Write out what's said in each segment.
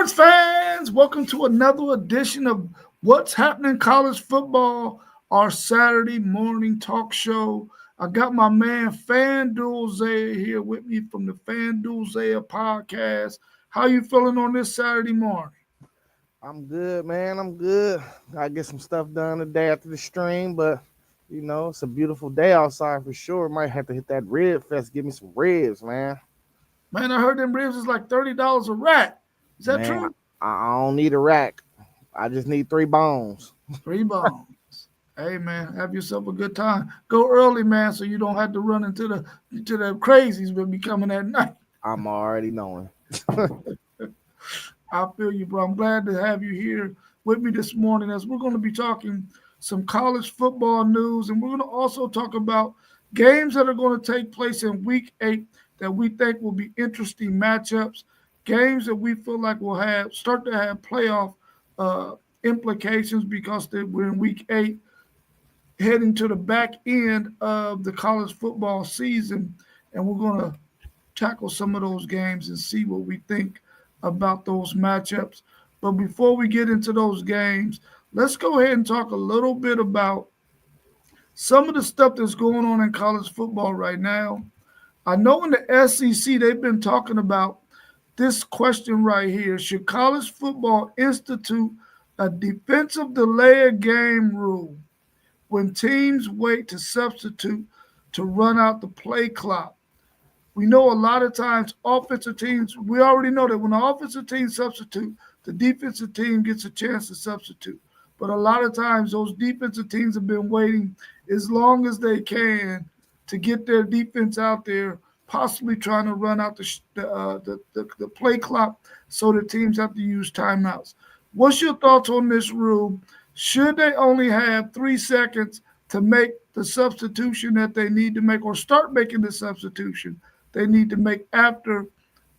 Sports fans, welcome to another edition of What's Happening in College Football, our Saturday morning talk show. I got my man FanDuel Zaya here with me from the FanDuel Zaya podcast. How you feeling on this Saturday morning? I'm good, man. I'm good. I get some stuff done today after the stream, but it's a beautiful day outside for sure. Might have to hit that rib fest, give me some ribs, man. Man, I heard them ribs is like $30 a rack. Is that Man, true? I don't need a rack. I just need 3 bones. 3 bones. Hey man, have yourself a good time. Go early, man, so you don't have to run into the crazies will be coming at night. I'm already knowing. I feel you, bro. I'm glad to have you here with me this morning as we're going to be talking some college football news, and we're going to also talk about games that are going to take place in week 8 that we think will be interesting matchups, games that we feel like will start to have playoff uh, implications because we're in week 8, heading to the back end of the college football season, and we're going to tackle some of those games and see what we think about those matchups. But before we get into those games, let's go ahead and talk a little bit about some of the stuff that's going on in college football right now. I know in the SEC, they've been talking about this question right here. Should college football institute a defensive delay of game rule when teams wait to substitute to run out the play clock? We know a lot of times offensive teams, we already know that when the offensive team substitute, the defensive team gets a chance to substitute. But a lot of times those defensive teams have been waiting as long as they can to get their defense out there, possibly trying to run out the play clock so the teams have to use timeouts. What's your thoughts on this rule? Should they only have 3 seconds to make the substitution that they need to make or start making the substitution they need to make after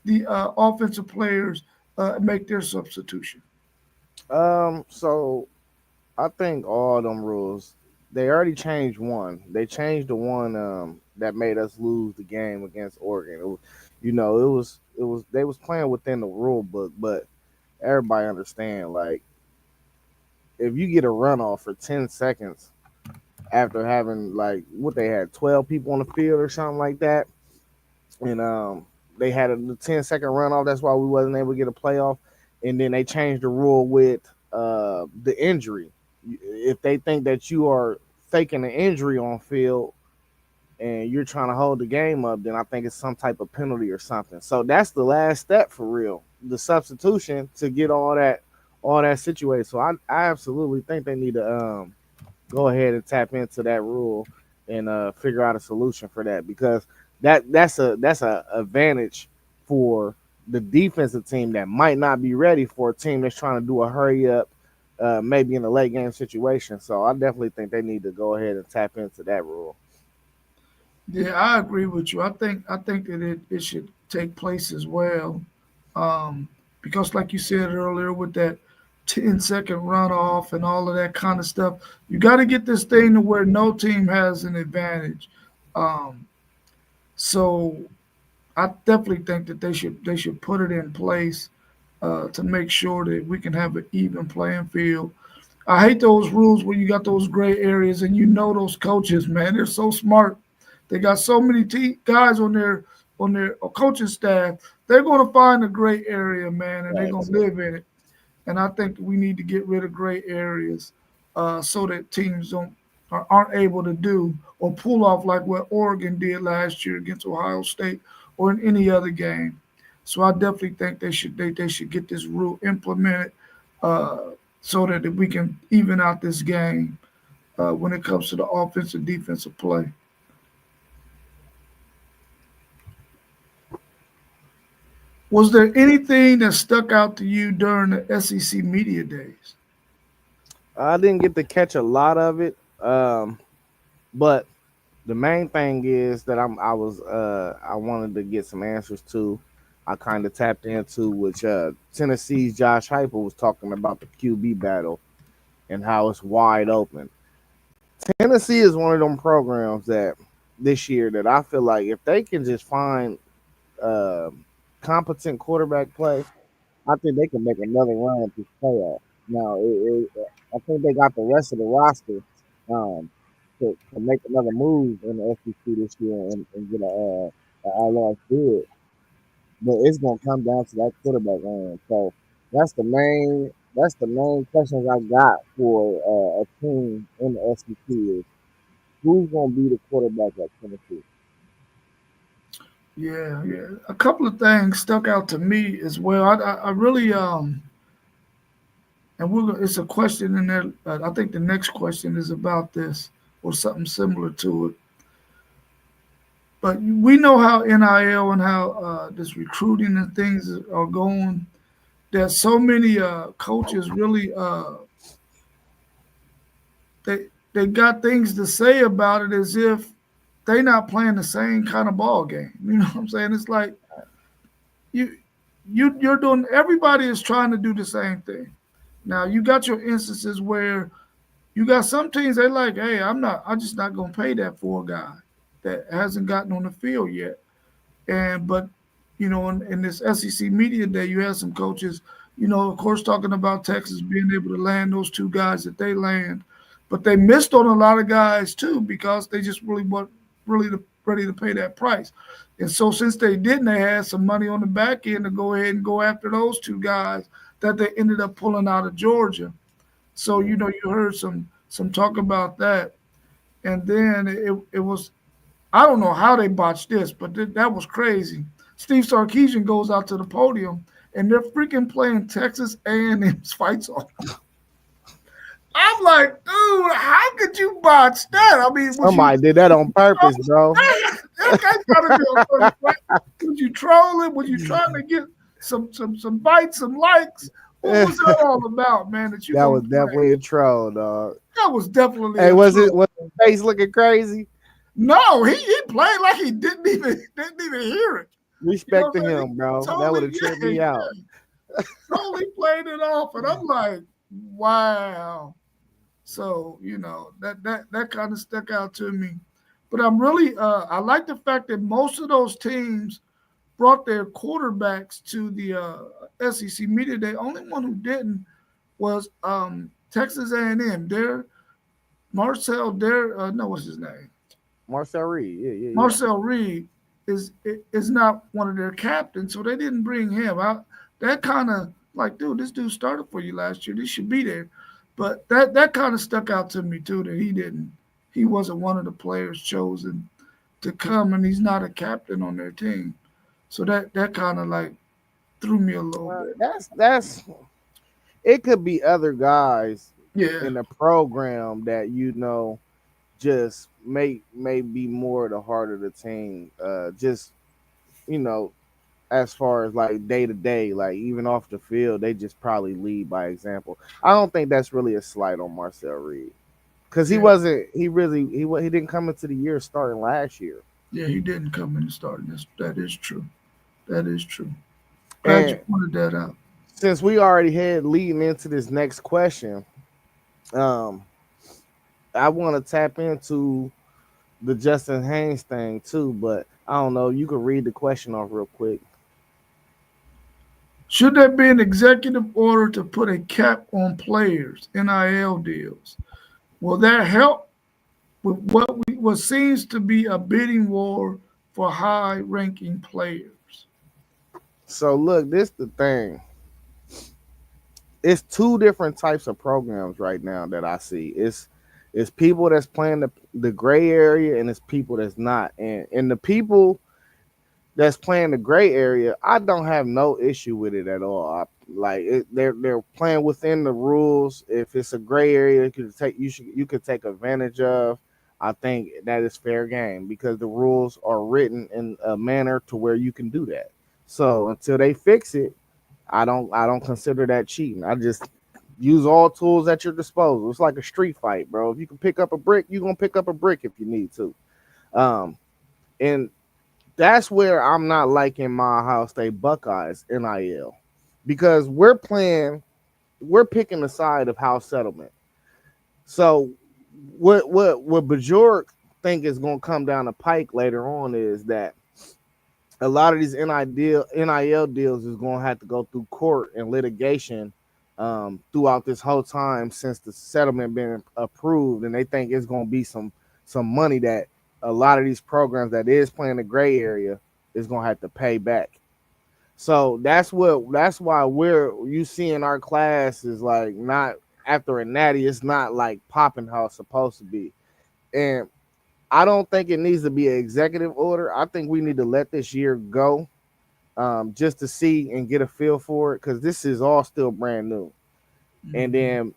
the offensive players make their substitution? So I think all them rules, they already changed one. They changed the one that made us lose the game against Oregon. It was they was playing within the rule book, but everybody understand, like, if you get a runoff for 10 seconds after having, like, what, they had 12 people on the field or something like that, and they had a 10-second runoff. That's why we wasn't able to get a playoff. And then they changed the rule with the injury. If they think that you are faking an injury on field and you're trying to hold the game up, then I think it's some type of penalty or something. So that's the last step for real, the substitution, to get all that situated. So I absolutely think they need to go ahead and tap into that rule and figure out a solution for that, because that's a advantage for the defensive team that might not be ready for a team that's trying to do a hurry up, maybe in a late game situation. So I definitely think they need to go ahead and tap into that rule. Yeah, I agree with you. I think that it should take place as well. Um, because like you said earlier, with that 10-second runoff and all of that kind of stuff, you got to get this thing to where no team has an advantage. Um, so I definitely think that they should put it in place to make sure that we can have an even playing field. I hate those rules where you got those gray areas, and you know those coaches, man, they're so smart. They got so many guys on their coaching staff. They're going to find a gray area, man, and they're going Facts. to live in it. And I think we need to get rid of gray areas so that teams aren't able to do or pull off like what Oregon did last year against Ohio State or in any other game. So I definitely think they should get this rule implemented uh, so that we can even out this game when it comes to the offensive defensive play. Was there anything that stuck out to you during the SEC media days? I didn't get to catch a lot of it, but the main thing is that I wanted to get some answers to. I kind of tapped into, which Tennessee's Josh Heupel was talking about the QB battle and how it's wide open. Tennessee is one of them programs that this year that I feel like if they can just find uh, competent quarterback play, I think they can make another run at this playoff. Now, I think they got the rest of the roster um, to make another move in the SEC this year and get a large bid. But it's gonna come down to that quarterback room. So that's the main questions I got for a team in the SEC is who's gonna be the quarterback at Tennessee. Yeah, yeah. A couple of things stuck out to me as well. I really and it's a question in there. I think the next question is about this or something similar to it. But we know how NIL and how this recruiting and things are going. There's so many coaches really they got things to say about it as if they not playing the same kind of ball game. You know what I'm saying? It's like you you're doing. Everybody is trying to do the same thing. Now you got your instances where you got some teams they like, hey, I'm just not gonna pay that for a guy that hasn't gotten on the field yet. And but in this SEC media day, you had some coaches, of course, talking about Texas being able to land those two guys that they land, but they missed on a lot of guys too because they just really weren't ready to pay that price. And so since they didn't, they had some money on the back end to go ahead and go after those two guys that they ended up pulling out of Georgia. So Yeah. you heard some talk about that, and then it was I don't know how they botched this, but that was crazy. Steve Sarkisian goes out to the podium and they're freaking playing Texas A&M's fight song. I'm like, dude, how could you botch that? I mean, was you Somebody did that on purpose, bro. that guy's gotta be on purpose, right? Was you trolling? Was you trying to get some bites, some likes? What was that That all about, man? That you gonna was play? definitely a troll, dog. That was definitely Hey, a troll. was his face looking crazy? No, he played like he didn't even hear it. You know Respect to what I'm saying? him, bro. He That would totally, have tripped yeah, me out. yeah, totally played it off, and I'm like, wow. So that kind of stuck out to me. But I like the fact that most of those teams brought their quarterbacks to the SEC media day. Only one who didn't was Texas A&M. Their Marcel, their no, what's his name? Marcel Reed. Yeah, yeah, yeah. Marcel Reed is not one of their captains, so they didn't bring him out. That kind of like, dude, this dude started for you last year. This should be there. But that kind of stuck out to me too. That he wasn't one of the players chosen to come, and he's not a captain on their team. So that kind of like threw me a little bit. That's it could be other guys Yeah, in the program that just may be more the heart of the team. Just you know, as far as like day to day, like even off the field, they just probably lead by example. I don't think that's really a slight on Marcel Reed because he yeah, wasn't. He didn't come into the year starting last year. yeah. He didn't come in and start this. That is true. That is true. Glad you And pointed that out. since we already had leading into this next question, um, I want to tap into the Justin Haynes thing too, but I don't know. You can read the question off real quick. Should there be an executive order to put a cap on players' NIL deals? Will that help with what seems to be a bidding war for high-ranking players? So look, this the thing. It's two different types of programs right now that I see. It's people that's playing the gray area and it's people that's not. And the people that's playing the gray area, I don't have no issue with it at all. They're playing within the rules. If it's a gray area, you could take advantage of. I think that is fair game because the rules are written in a manner to where you can do that. So until they fix it, I don't consider that cheating. I just use all tools at your disposal. It's like a street fight, bro. If you can pick up a brick, you're gonna pick up a brick if you need to. Um, and that's where I'm not liking my Ohio State Buckeyes NIL because we're picking the side of house settlement. So what Bajork think is gonna come down the pike later on is that a lot of these NIL deals is going to have to go through court and litigation throughout this whole time since the settlement been approved, and they think it's going to be some money that a lot of these programs that is playing the gray area is going to have to pay back. So that's why we're you see in our class is like not after a natty, it's not like popping how it's supposed to be. And I don't think it needs to be an executive order. I think we need to let this year go just to see and get a feel for it because this is all still brand new. And Mhm. then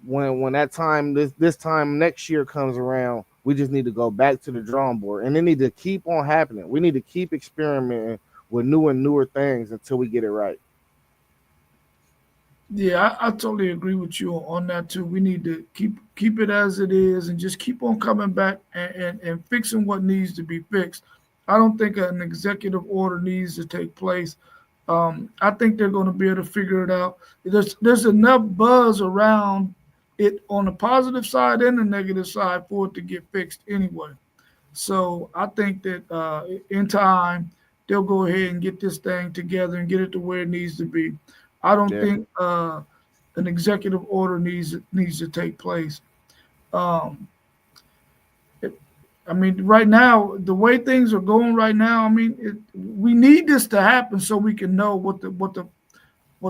when that time this time next year comes around, we just need to go back to the drawing board, and it need to keep on happening. We need to keep experimenting with new and newer things until we get it right. Yeah, I totally agree with you on that too. We need to keep it as it is and just keep on coming back and fixing what needs to be fixed. I don't think an executive order needs to take place. I think they're going to be able to figure it out. There's enough buzz around it on the positive side and the negative side for it to get fixed anyway. So I think that in time they'll go ahead and get this thing together and get it to where it needs to be. I don't Yeah. think an executive order needs to take place. Um, it, I mean, right now the way things are going right now, I mean, we need this to happen so we can know what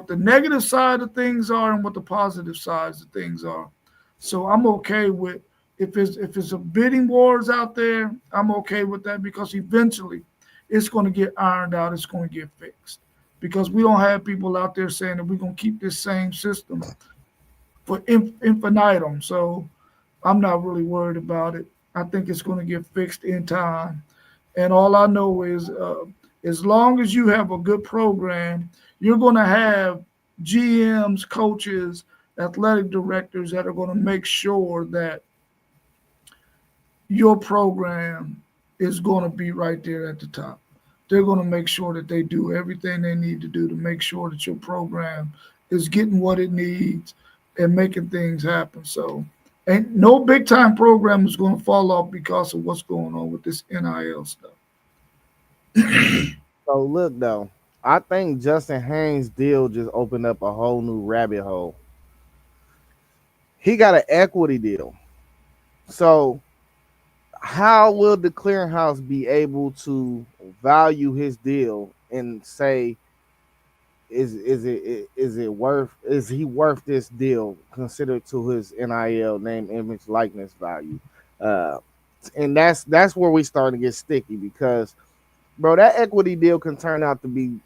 the negative side of things are and what the positive sides of things are. So I'm okay with if it's a bidding wars out there, I'm okay with that because eventually it's going to get ironed out, it's going to get fixed. Because we don't have people out there saying that we're going to keep this same system for infinitum. So I'm not really worried about it. I think it's going to get fixed in time. And all I know is, as long as you have a good program, you're going to have GMs, coaches, athletic directors that are going to make sure that your program is going to be right there at the top. They're going to make sure that they do everything they need to do to make sure that your program is getting what it needs and making things happen. So, and no big time program is going to fall off because of what's going on with this NIL stuff. So look though, I think Justin Haynes' deal just opened up a whole new rabbit hole. He got an equity deal. So how will the clearinghouse be able to value his deal and say is it worth is he worth this deal considered to his NIL name image likeness value? Uh, and that's where we start to get sticky because bro, that equity deal can turn out to be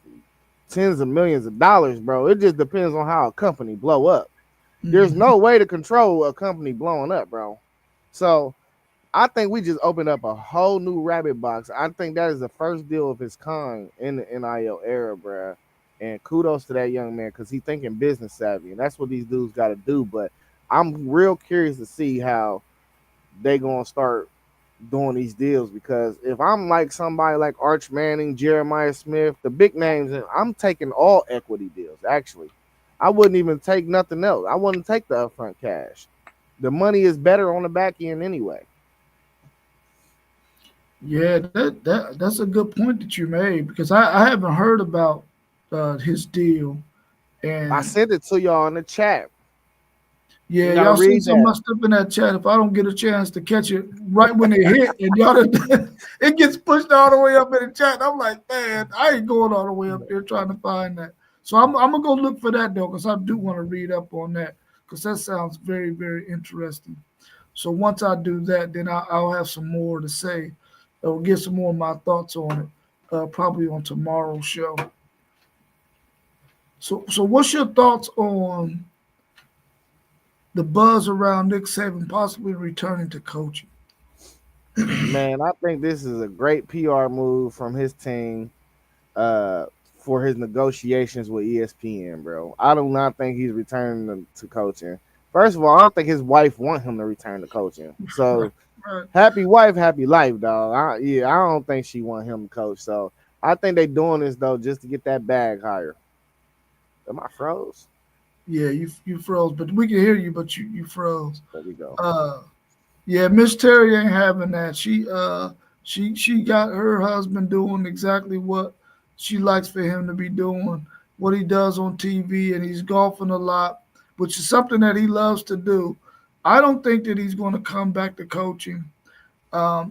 tens of millions of dollars, bro. It just depends on how a company blow up. There's Mhm. no way to control a company blowing up, bro. So I think we just opened up a whole new rabbit box. I think that is the first deal of its kind in the NIL era, bro. And kudos to that young man because he's thinking business savvy, and that's what these dudes got to do. But I'm real curious to see how they gonna start doing these deals because if I'm like somebody like Arch Manning, Jeremiah Smith, the big names, I'm taking all equity deals. Actually, I wouldn't even take nothing else. I wouldn't take the upfront cash. The money is better on the back end anyway. Yeah, that's a good point that you made because I haven't heard about his deal. I And sent it to y'all in the chat. yeah, You gotta y'all seen read some of that. my stuff in that chat. If I don't get a chance to catch it right when it hit, and y'all, it gets pushed all the way up in the chat. I'm like, man, I ain't going all the way up there trying to find that. So I'm gonna go look for that though, because I do want to read up on that because that sounds very very interesting. So once I do that, then I'll have some more to say. I'll get some more of my thoughts on it, probably on tomorrow's show. So what's your thoughts on the buzz around Nick Saban possibly returning to coaching? Man, I think this is a great PR move from his team uh for his negotiations with ESPN, bro. I do not think he's returning to coaching. First of all, I don't think his wife want him to return to coaching. Right, So right. happy wife, happy life, dog. Yeah, I don't think she want him to coach. So I think they doing this though just to get that bag higher. Am I froze? Yeah, you froze, but we can hear you, but you froze. There we go. Uh, yeah, Miss Terry ain't having that. She got her husband doing exactly what she likes for him to be doing, what he does on TV, and he's golfing a lot, which is something that he loves to do. I don't think that he's going to come back to coaching.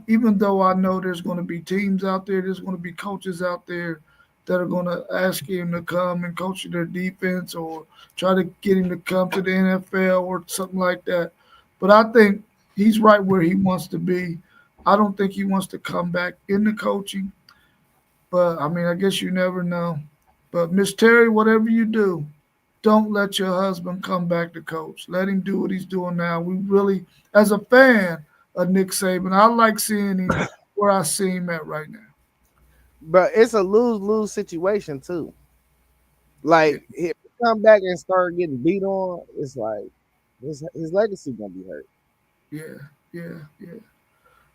Even though I know there's going to be teams out there, there's going to be coaches out there that are going to ask him to come and coach their defense or try to get him to come to the NFL or something like that. But I think he's right where he wants to be. I don't think he wants to come back into coaching. But I mean, I guess you never know. But Miss Terry, whatever you do, don't let your husband come back to coach. Let him do what he's doing now. We really, as a fan of Nick Saban, I like seeing him where I see him at right now. But it's a lose-lose situation too. Yeah, Like if he come back and start getting beat on, it's like his legacy gonna be hurt. yeah, yeah.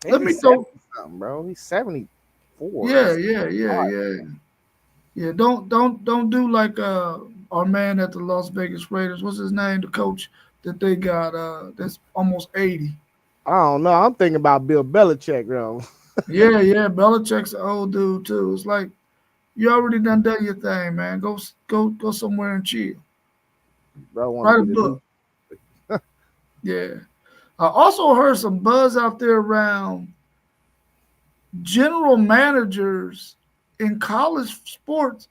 And Let he's me throw. 70 something, bro. He's 74. Yeah, That's yeah. Don't do like our man at the Las Vegas Raiders. What's his name? The coach that they got that's almost 80. I don't know. I'm thinking about Bill Belichick, bro. Yeah. Belichick's an old dude too. It's like you already done your thing, man. Go somewhere and chill. Bro want to Write a be the new. book. Yeah. I also heard some buzz out there around general managers in college sports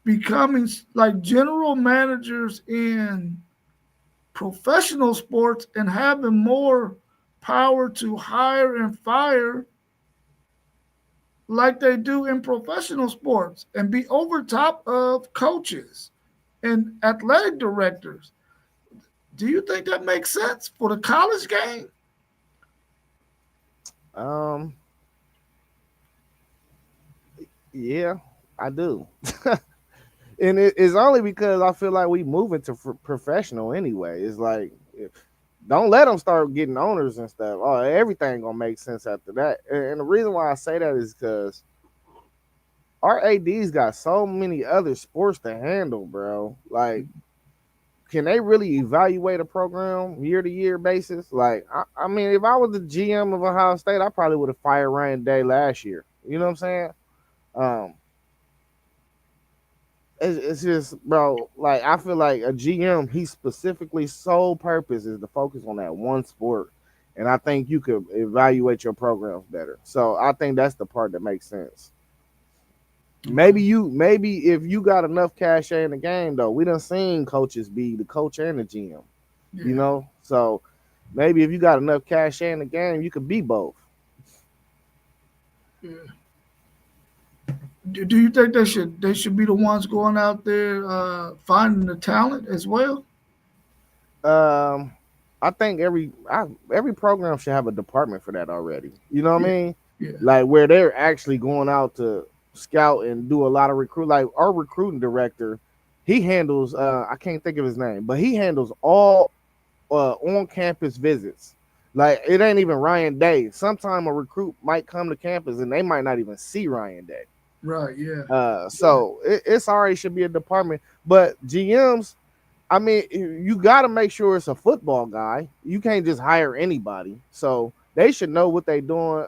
becoming like general managers in professional sports and having more power to hire and fire like they do in professional sports and be over top of coaches and athletic directors. Do you think that makes sense for the college game? Um, yeah, I do. And it's only because I feel like we move into professional anyway. It's like don't let them start getting owners and stuff. Oh, everything gonna make sense after that. And the reason why I say that is because our AD's got so many other sports to handle, bro. Like, can they really evaluate a program year to year basis? Like, I mean, if I was the GM of Ohio State, I probably would have fired Ryan Day last year. You know what I'm saying? Um, it's just, bro. Like, I feel like a GM, he specifically sole purpose is to focus on that one sport, and I think you could evaluate your programs better. So I think that's the part that makes sense. Okay. Maybe if you got enough cachet in the game though, we done seen coaches be the coach and the GM, you Yeah. know. So maybe if you got enough cachet in the game, you could be both. Yeah. Do you think they should be the ones going out there finding the talent as well? Um, I think every program should have a department for that already. You know what I Yeah. mean? Yeah. Like where they're actually going out to scout and do a lot of recruit. Like our recruiting director, he handles I can't think of his name, but he handles all on campus visits. Like it ain't even Ryan Day. Sometime a recruit might come to campus and they might not even see Ryan Day. Right. Yeah. Yeah. So it's already should be a department. But GMs, I mean, you got to make sure it's a football guy. You can't just hire anybody. So they should know what they're doing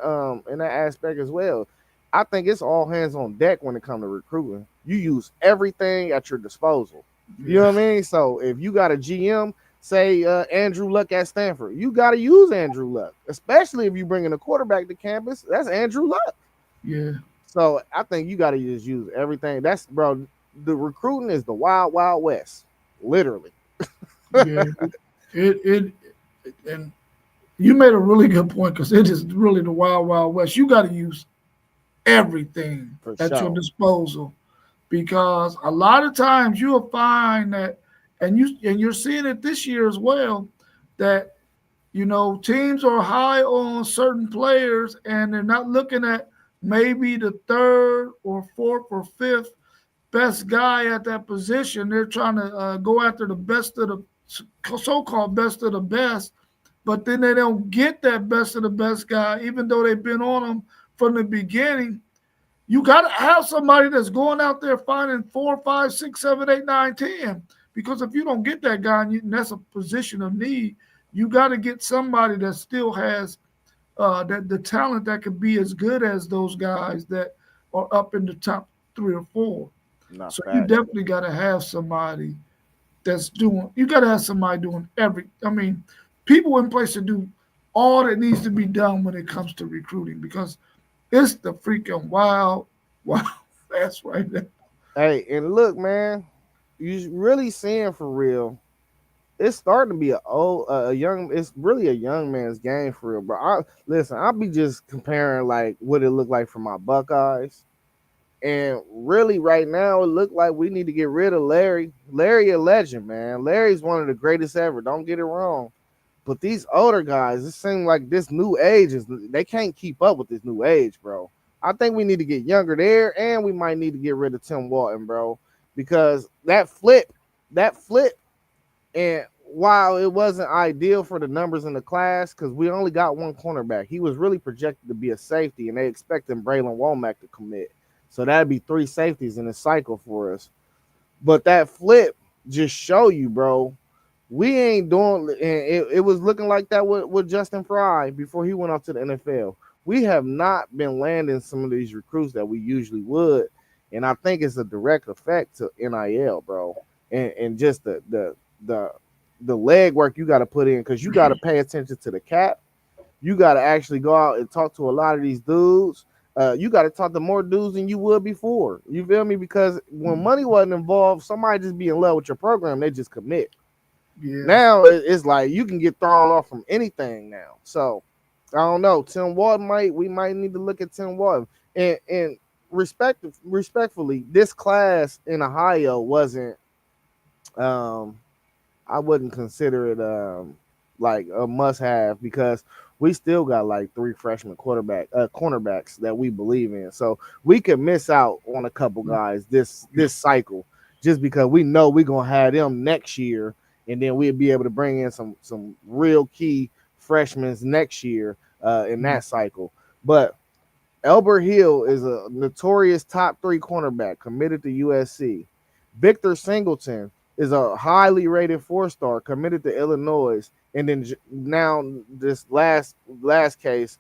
in that aspect as well. I think it's all hands on deck when it comes to recruiting. You use everything at your disposal. You know Yeah. what I mean? So if you got a GM, say Andrew Luck at Stanford, you got to use Andrew Luck, especially if you bring in a quarterback to campus. That's Andrew Luck. Yeah. So I think you got to just use everything. That's bro. The recruiting is the wild, wild west, literally. Yeah. It and you made a really good point because it is really the wild wild west. You got to use everything For at your sure. disposal because a lot of times you'll find that, and you're seeing it this year as well, that teams are high on certain players and they're not looking at maybe the third or fourth or fifth best guy at that position. They're trying to go after the best of the so-called best of the best, but then they don't get that best of the best guy, even though they've been on them from the beginning. You got to have somebody that's going out there finding 4, 5, 6, 7, 8, 9, 10. Because if you don't get that guy, and that's a position of need, you got to get somebody that still has that the talent that could be as good as those guys that are up in the top 3 or 4. Not So you facts. definitely got to have somebody that's doing. You got to have somebody doing every. I mean, people in place to do all that needs to be done when it comes to recruiting because it's the freaking wild, wild west right there. Hey, and look, man, you really seeing for real. It's starting to be a young. It's really a young man's game for real, bro. Listen. I'll be just comparing like what it looked like for my Buckeyes, and really right now it looked like we need to get rid of Larry. Larry a legend, man. Larry's one of the greatest ever. Don't get it wrong. But these older guys, it seems like this new age is they can't keep up with this new age, bro. I think we need to get younger there, and we might need to get rid of Tim Walton, bro, because that flip, and while it wasn't ideal for the numbers in the class, because we only got one cornerback, he was really projected to be a safety, and they expecting Braylon Womack to commit. So that'd be three safeties in a cycle for us. But that flip just show you, bro, we ain't doing. And it was looking like that with Justin Fry before he went off to the NFL. We have not been landing some of these recruits that we usually would, and I think it's a direct effect to NIL, bro, and just the the leg work you got to put in because you got to pay attention to the cap. You got to actually go out and talk to a lot of these dudes. You got to talk to more dudes than you would before. You feel me? Because when money wasn't involved, somebody just be in love with your program, they just commit. Yeah, Now it's like you can get thrown off from anything now. So I don't know. Tim Walton we might need to look at Tim Walton. And respectfully, this class in Ohio wasn't um I wouldn't consider it like a must have because we still got like three freshman cornerbacks that we believe in. So we could miss out on a couple guys this cycle just because we know we're gonna have them next year, and then we'll be able to bring in some real key freshmen next year in that cycle. But Elbert Hill is a notorious top three cornerback committed to USC. Victor Singleton is a highly rated 4-star committed to Illinois. And then now this last case,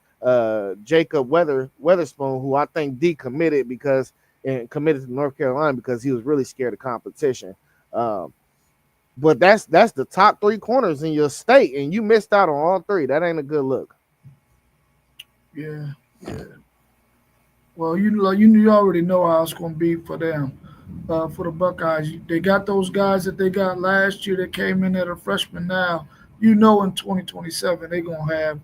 Jacob Weatherspoon, who I think decommitted because and committed to North Carolina because he was really scared of competition. Um, but that's the top three corners in your state, and you missed out on all three. That ain't a good look. yeah, yeah. Well, you already know how it's going to be for them. For the Buckeyes, they got those guys that they got last year that came in at a freshman. Now, in 2027 they're going to have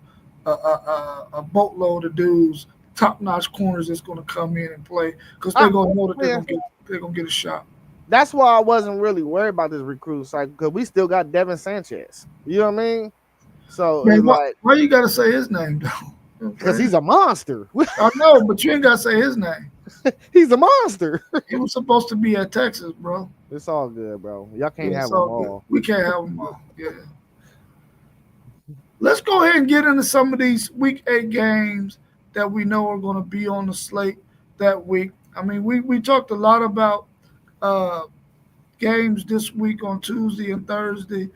a boatload of dudes, top notch corners that's going to come in and play because they're I, going to know that man, they're going to get a shot. that's why I wasn't really worried about this recruit cycle because we still got Devin Sanchez. You know what I mean? So Man, it's like why you got to say his name though? You know what because I'm he's saying? a monster. I know, but you ain't got to say his name. He's a monster. He was supposed to be at Texas, bro. It's all good, bro. Y'all can't Yeah, have it's them all good. all. We can't have them all. Yeah. Let's go ahead and get into some of these week 8 games that we know are going to be on the slate that week. I mean, we talked a lot about uh, games this week on Tuesday and Thursday.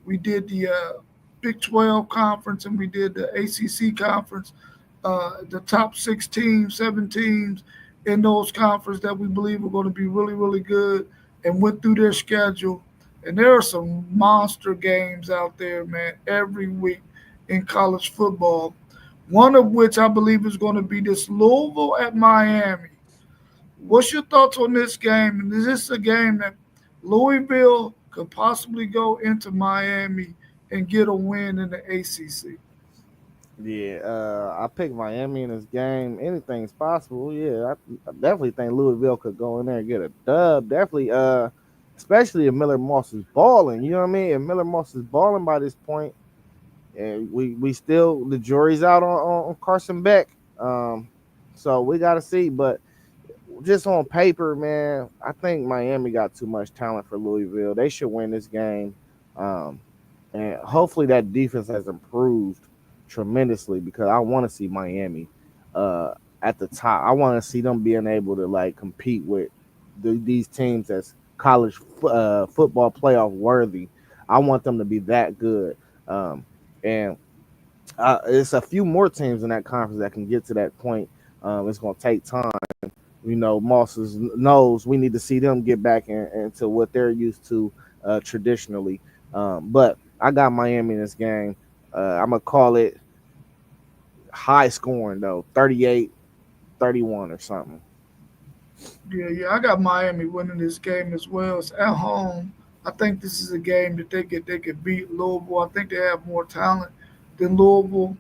We did the Big 12 conference and we did the ACC conference. The top 6 teams, 7 teams in those conferences that we believe are going to be really, really good and went through their schedule. And there are some monster games out there, man, every week in college football. One of which I believe is going to be this Louisville at Miami. What's your thoughts on this game? And is this a game that Louisville could possibly go into Miami and get a win in the ACC? Yeah, I picked Miami in this game. Anything's possible. Yeah, I definitely think Louisville could go in there and get a dub. Definitely, especially if Miller Moss is balling. You know what I mean? If Miller Moss is balling by this point, and we still the jury's out on Carson Beck. So we got to see. But just on paper, man, I think Miami got too much talent for Louisville. They should win this game. Um, and hopefully that defense has improved tremendously because I want to see Miami uh, at the top. I want to see them being able to like compete with these teams that's college football playoff worthy. I want them to be that good. And It's a few more teams in that conference that can get to that point. It's going to take time. Knows we need to see them get back into what they're used to traditionally. But I got Miami in this game. I'm going to call it high scoring, though, 38-31 or something. Yeah. I got Miami winning this game as well. It's at home. I think this is a game that they could beat Louisville. I think they have more talent than Louisville.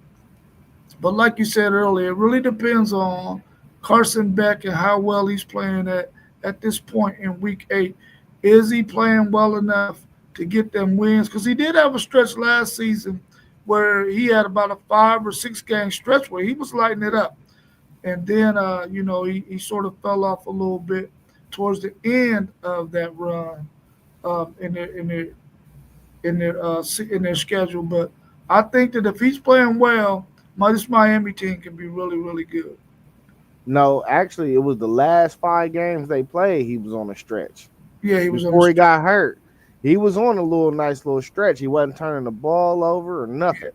But like you said earlier, it really depends on Carson Beck and how well he's playing at this point in week 8. Is he playing well enough to get them wins? Because he did have a stretch last season where he had about a 5 or 6 game stretch where he was lighting it up. And then, he sort of fell off a little bit towards the end of that run in their schedule. But I think that if he's playing well, this Miami team can be really, really good. No, actually, it was the last 5 games they played. He was on a stretch Yeah, he was on the before he stretch. got hurt. He was on a nice little stretch. He wasn't turning the ball over or nothing.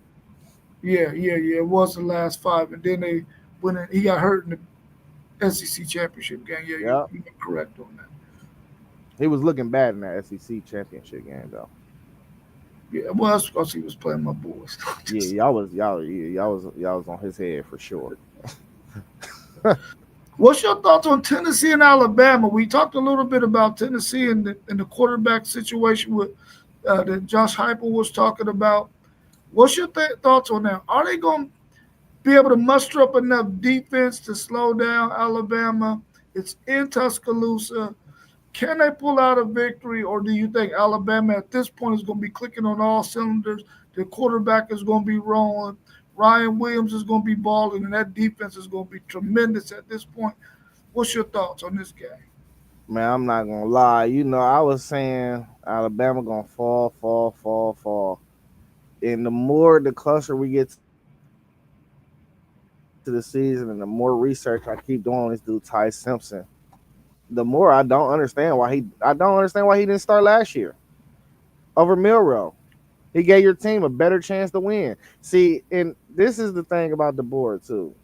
Yeah. It was the last 5, and then they when he got hurt in the SEC championship game. Yeah, Yeah, you're correct on that. he was looking bad in that SEC championship game though. Yeah, well, that's because he was playing my boys. Yeah, Just- y'all was on his head for sure. What's your thoughts on Tennessee and Alabama? We talked a little bit about Tennessee and the quarterback situation with that Josh Heupel was talking about. What's your thoughts on that? Are they going to be able to muster up enough defense to slow down Alabama? It's in Tuscaloosa. Can they pull out a victory, or do you think Alabama at this point is going to be clicking on all cylinders? The quarterback is going to be rolling. Ryan Williams is going to be balling, and that defense is going to be tremendous at this point. What's your thoughts on this game? Man, I'm not gonna lie. I was saying Alabama gonna fall, fall, fall, fall. And the closer we get to the season, and the more research I keep doing on this dude Ty Simpson, the more I don't understand why I don't understand why he didn't start last year over Milrow. He gave your team a better chance to win. See, and this is the thing about the board too.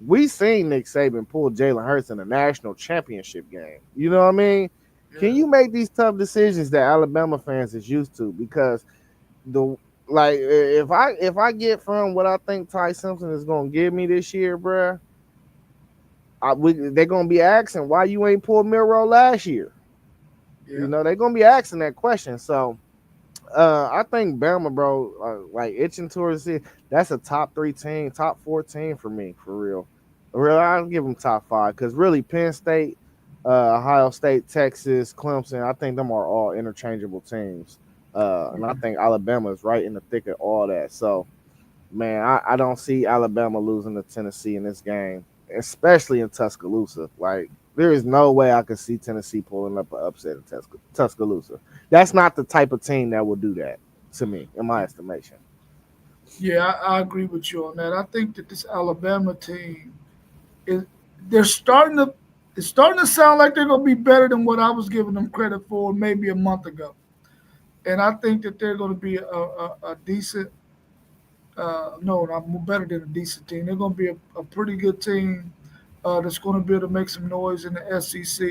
We seen Nick Saban pull Jalen Hurts in a national championship game. You know what I mean? Can Yeah, you make these tough decisions that Alabama fans is used to? Because the like if I get from what I think Ty Simpson is gonna give me this year, bruh, they're gonna be asking why you ain't pulled Milrow last year. yeah, They're gonna be asking that question. So I think Bama, bro, like itching towards it. That's a top 3 team, top 4 team for me, for real. Real, I'll give them top 5 because really Penn State, Ohio State, Texas, Clemson. I think them are all interchangeable teams, and I think Alabama is right in the thick of all that. So, man, I don't see Alabama losing to Tennessee in this game, especially in Tuscaloosa. Like, there is no way I could see Tennessee pulling up an upset in Tuscaloosa. That's not the type of team that will do that to me, in my estimation. yeah. I agree with you on that. I think that this Alabama team is they're starting to it's starting to sound like they're going to be better than what I was giving them credit for maybe a month ago. And I think that they're going to be a decent, no, not better than a decent team. They're going to be a pretty good team that's going to be able to make some noise in the SEC.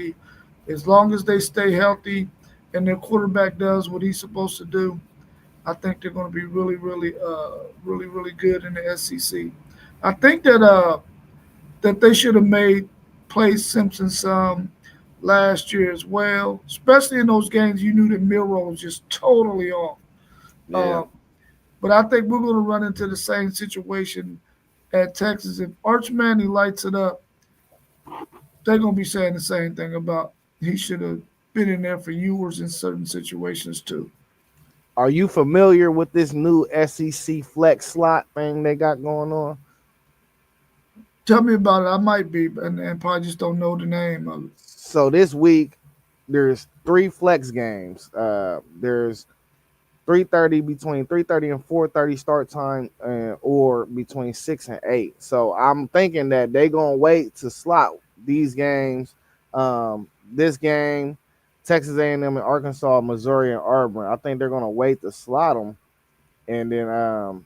As long as they stay healthy and their quarterback does what he's supposed to do, I think they're going to be really, really good in the SEC. I think that they should have made play Simpson some last year as well, especially in those games you knew that Milrow was just totally off. Yeah. Uh, but I think we're going to run into the same situation at Texas. If Arch Manning lights it up, they're going to be saying the same thing about he should have been in there for Ewers in certain situations too. Are you familiar with this new SEC flex slot thing they got going on? Tell me about it. I might be, and probably just don't know the name of it. So this week there's 3 flex games. There's 3:30 between 3:30 and 4:30 start time, or between 6 and 8. So I'm thinking that they gonna wait to slot these games. This game, Texas A&M and Arkansas, Missouri and Auburn. I think they're gonna wait to slot them, and then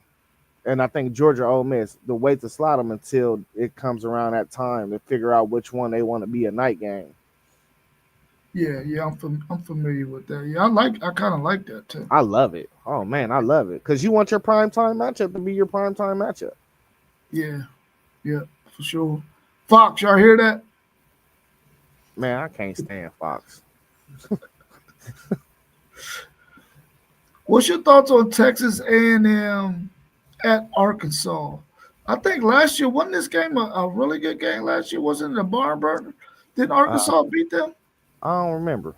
And I think Georgia Ole Miss, the wait to slot them until it comes around that time to figure out which one they want to be a night game. Yeah, yeah, I'm familiar with that. Yeah, I kind of like that too. I love it. Oh man, I love it because you want your prime time matchup to be your prime time matchup. Yeah, yeah, for sure. Fox, y'all hear that? Man, I can't stand Fox. What's your thoughts on Texas A&M at Arkansas? I think last year wasn't this game a really good game last year? Wasn't it a barn burner? Did Uh, Arkansas beat them? I don't remember.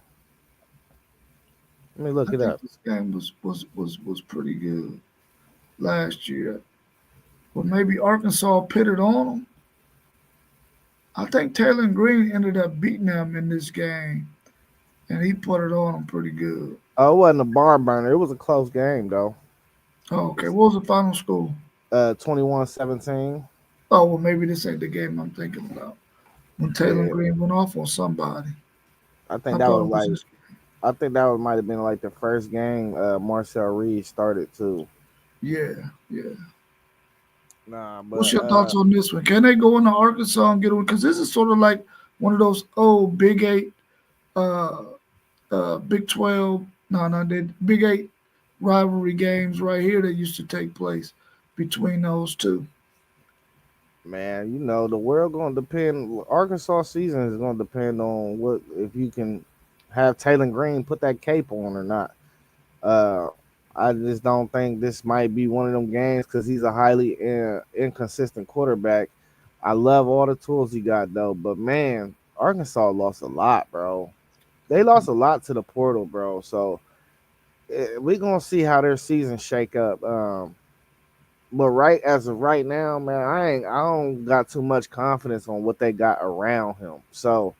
Let me I look it think up. this game was pretty good last year. Well, maybe Arkansas pitted on them. I think Taylor Green ended up beating them in this game, and he put it on them pretty good. Oh, it wasn't a barn burner. It was a close game though. Oh, okay, what was the final score? 21-17. Oh, well, maybe this ain't the game I'm thinking about. When Taylor Yeah, Green went off on somebody. I I think that thought was it was like this. I think that might have been like the first game Marcel Reed started too. Yeah, yeah. Nah, What's but your thoughts on this one? Can they go into Arkansas and get one? Because this is sort of like one of those old Big Eight, uh, Big 12, no, no, the Big Eight rivalry games right here that used to take place between those two. man, the world gonna depend. Arkansas season is gonna depend on what if you can have Taylor Green put that cape on or not. Uh, I just don't think this might be one of them games because he's a highly inconsistent quarterback. I love all the tools he got though, but man, Arkansas lost a lot, bro. They lost a lot to the portal, bro. So we're gonna see how their season shake up. But right as of right now, man, I don't got too much confidence on what they got around him. So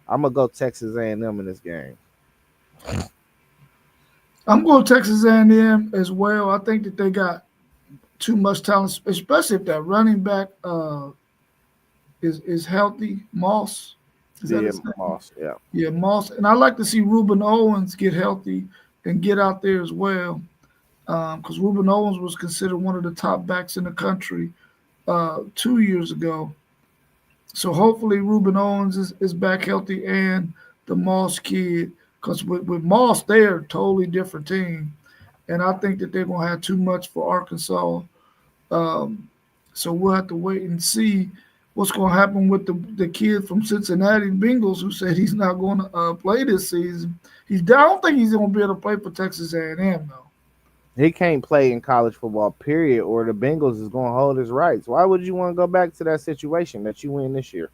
I'm gonna go Texas A&M in this game. I'm going Texas A&M as well. I think that they got too much talent, especially if that running back is healthy. Moss, is that Yeah, his name? Moss. Yeah, Yeah, Moss. And I like to see Ruben Owens get healthy and get out there as well. Because Ruben Owens was considered one of the top backs in the country 2 years ago. So hopefully Ruben Owens is back healthy and the Moss kid. Because with Moss, they're a totally different team. And I think that they're going to have too much for Arkansas. Um, so we'll have to wait and see what's going to happen with the kid from Cincinnati Bengals who said he's not going to play this season. I don't think he's going to be able to play for Texas A&M though. he can't play in college football, period, or the Bengals is gonna hold his rights. Why would you want to go back to that situation that you win this year?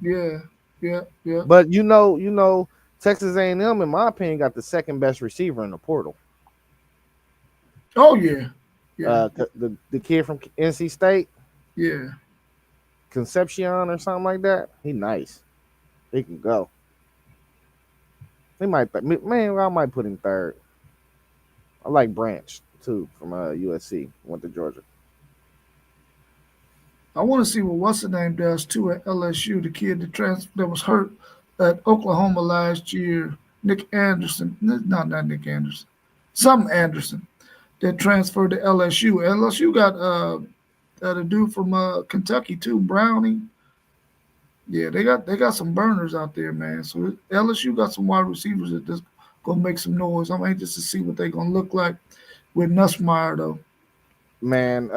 Yeah, yeah, yeah. But Texas A&M, in my opinion, got the second best receiver in the portal. Oh yeah, yeah, The kid from NC State, yeah. Concepcion or something like that. He nice. He can go. He might, man. I might put him third. I like Branch too from USC. Went to Georgia. I want to see what what's the name does too at LSU. The kid that was hurt at Oklahoma last year, Nick Anderson. Not Nick Anderson. Some Anderson that transferred to LSU. LSU got the dude from Kentucky too, Browning. Yeah, they got some burners out there, man. So LSU got some wide receivers that just gonna make some noise. I'm anxious to see what they're gonna look like with Nussmeyer though. Man,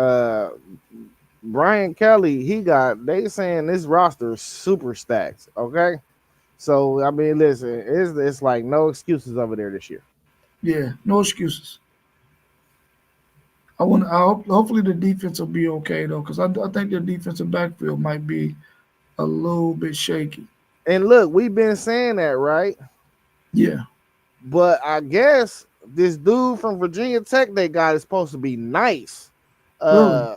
Brian Kelly, they saying this roster is super stacked. Okay. So I mean, listen, it's like no excuses over there this year. Yeah, no excuses. Hopefully the defense will be okay though, because I think their defensive backfield might be a little bit shaky. And look, we've been saying that, right? Yeah, But I guess this dude from Virginia Tech they got is supposed to be nice. really. Uh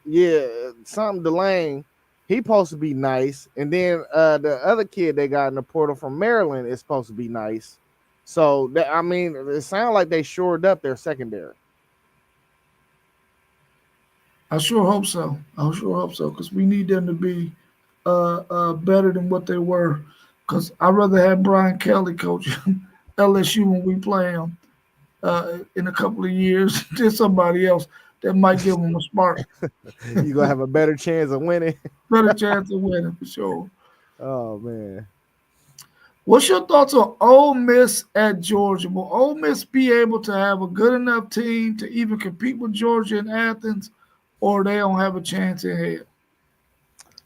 yeah, something Delane. He supposed to be nice. And then the other kid they got in the portal from Maryland is supposed to be nice. So that, I mean, it sounds like they shored up their secondary. I sure hope so. I sure hope so because we need them to be better than what they were. Because I'd rather have Brian Kelly coach LSU when we play them in a couple of years than somebody else. that might give them a spark, You gonna have a better chance of winning. better chance of winning for sure. Oh man. What's your thoughts on Ole Miss at Georgia? Will Ole Miss be able to have a good enough team to even compete with Georgia in Athens, or they don't have a chance in hell?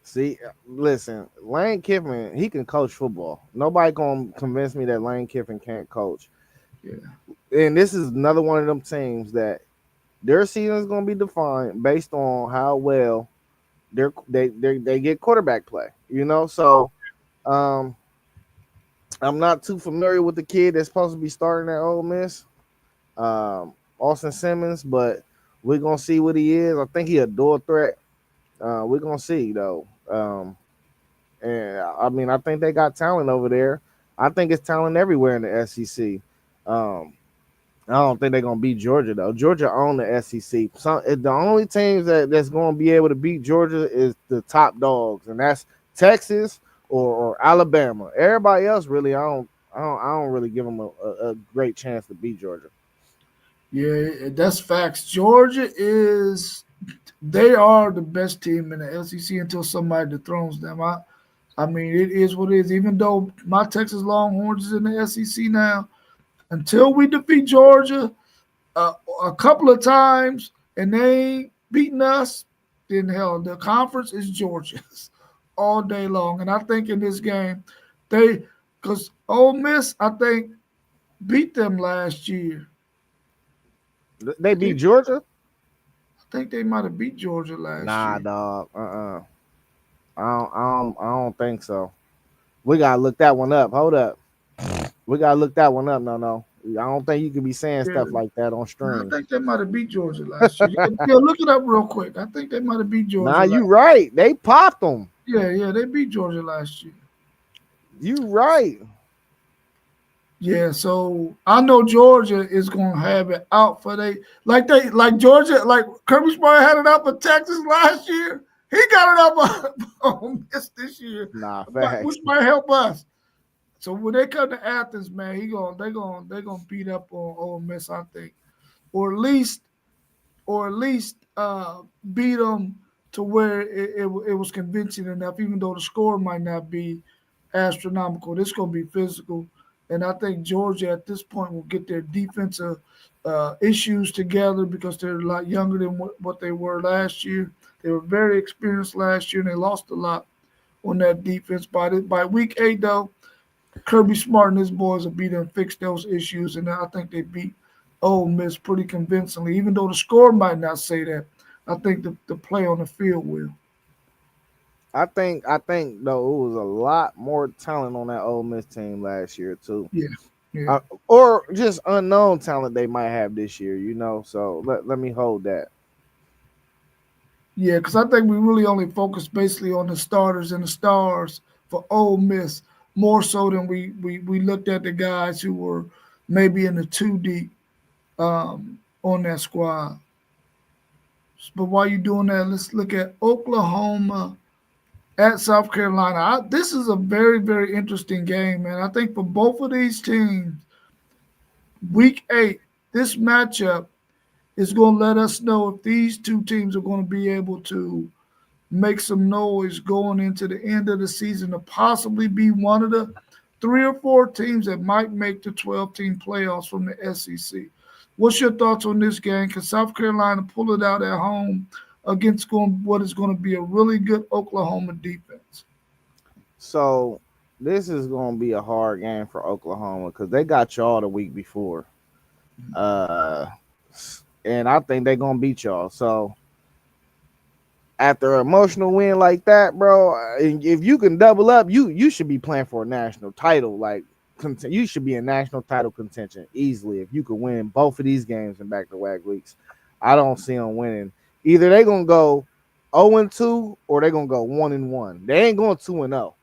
See, listen, Lane Kiffin, he can coach football. Nobody gonna convince me that Lane Kiffin can't coach. Yeah, And this is another one of them teams that their season is gonna be defined based on how well they get quarterback play. So um, I'm not too familiar with the kid that's supposed to be starting at Ole Miss, Austin Simmons, but we're gonna see what he is. I think he a dual threat. We're gonna see though. And I mean, I think they got talent over there. I think it's talent everywhere in the SEC. Um, I don't think they're gonna beat Georgia though. Georgia own the SEC. The only teams that's gonna be able to beat Georgia is the top dogs, and that's Texas or Alabama. Everybody else, really, I don't really give them a great chance to beat Georgia. yeah, that's facts. Georgia is they are the best team in the SEC until somebody dethrones them. I mean, it is what it is. Even though my Texas Longhorns is in the SEC now, until we defeat Georgia uh, a couple of times and they ain't beating us, then hell, the conference is Georgia's all day long. And I think in this game, they because Ole Miss, I think, beat them last year. They beat Georgia? I think they might have beat Georgia last Nah, year. dog. I don't think so. We gotta look that one up. Hold up. We gotta look that one up. No. I don't think you can be saying Yeah, stuff like that on I stream. think they might have beat Georgia last year. Yeah, yeah, look it up real quick. I think they might have beat Nah, Georgia you last. right. They popped them. Yeah, they beat Georgia last year. You right. Yeah, so I know Georgia is gonna have it out for they like Georgia like Kirby Smart had it out for Texas last year. He got it up on this year, Nah, which facts. might help us. So when they come to Athens, man, they gonna beat up on Ole Miss, I think, or at least beat them to where it was convincing enough, even though the score might not be astronomical. This going to be physical. And I think Georgia at this point will get their defensive issues together because they're a lot younger than what they were last year. They were very experienced last year and they lost a lot on that defense. By week 8, though, Kirby Smart and his boys will be there and fix those issues. And I think they beat Ole Miss pretty convincingly, even though the score might not say that. I think the play on the field will. I think though it was a lot more talent on that Ole Miss team last year too. Yeah, yeah, Or just unknown talent they might have this year. So let me hold that. yeah. Because I think we really only focus basically on the starters and the stars for Ole Miss more so than we looked at the guys who were maybe in the two deep on that squad. But while you're doing that, let's look at Oklahoma at South Carolina. This is a very interesting game, man. I think for both of these teams, Week 8, this matchup is going to let us know if these two teams are going to be able to make some noise going into the end of the season to possibly be one of the 3 or 4 teams that might make the 12-team playoffs from the SEC. What's your thoughts on this game? Can South Carolina pull it out at home against what is going to be a really good Oklahoma defense? So this is gonna be a hard game for Oklahoma because they got y'all the week before. Uh and I think they're gonna beat y'all. So after an emotional win like that, bro, if you can double up, you should be playing for a national title. Like you should be in national title contention easily if you could win both of these games in back-to-back weeks. I don't see them winning. Either they're gonna go 0-2 or they're gonna go 1-1. They ain't going 2-0.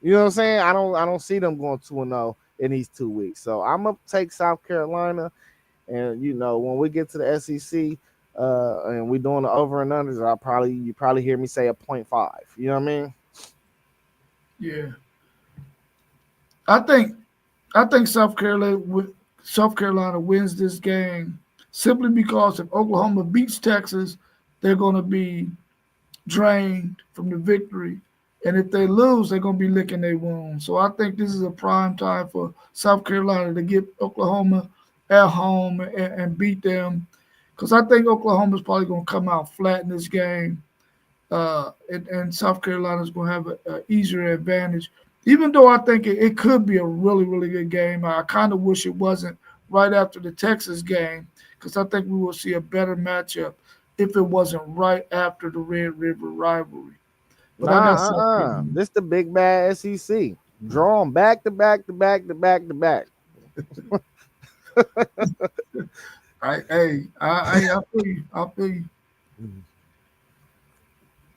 You know what I'm saying? I don't see them going 2-0 in these 2 weeks. So I'm gonna take South Carolina. And when we get to the SEC, and we doing the over and unders, you probably hear me say a 0.5. You know what I mean? Yeah, I think South Carolina wins this game simply because if Oklahoma beats Texas, they're going to be drained from the victory. And if they lose, they're going to be licking their wounds. So I think this is a prime time for South Carolina to get Oklahoma at home and beat them. Because I think Oklahoma's probably going to come out flat in this game. And South Carolina's going to have an easier advantage. Even though I think it could be a really, really good game, I kind of wish it wasn't right after the Texas game because I think we will see a better matchup if it wasn't right after the Red River rivalry. But I got Nah, South Carolina. this the big bad SEC. Draw them back to back to back to back to back. I feel you. I feel you.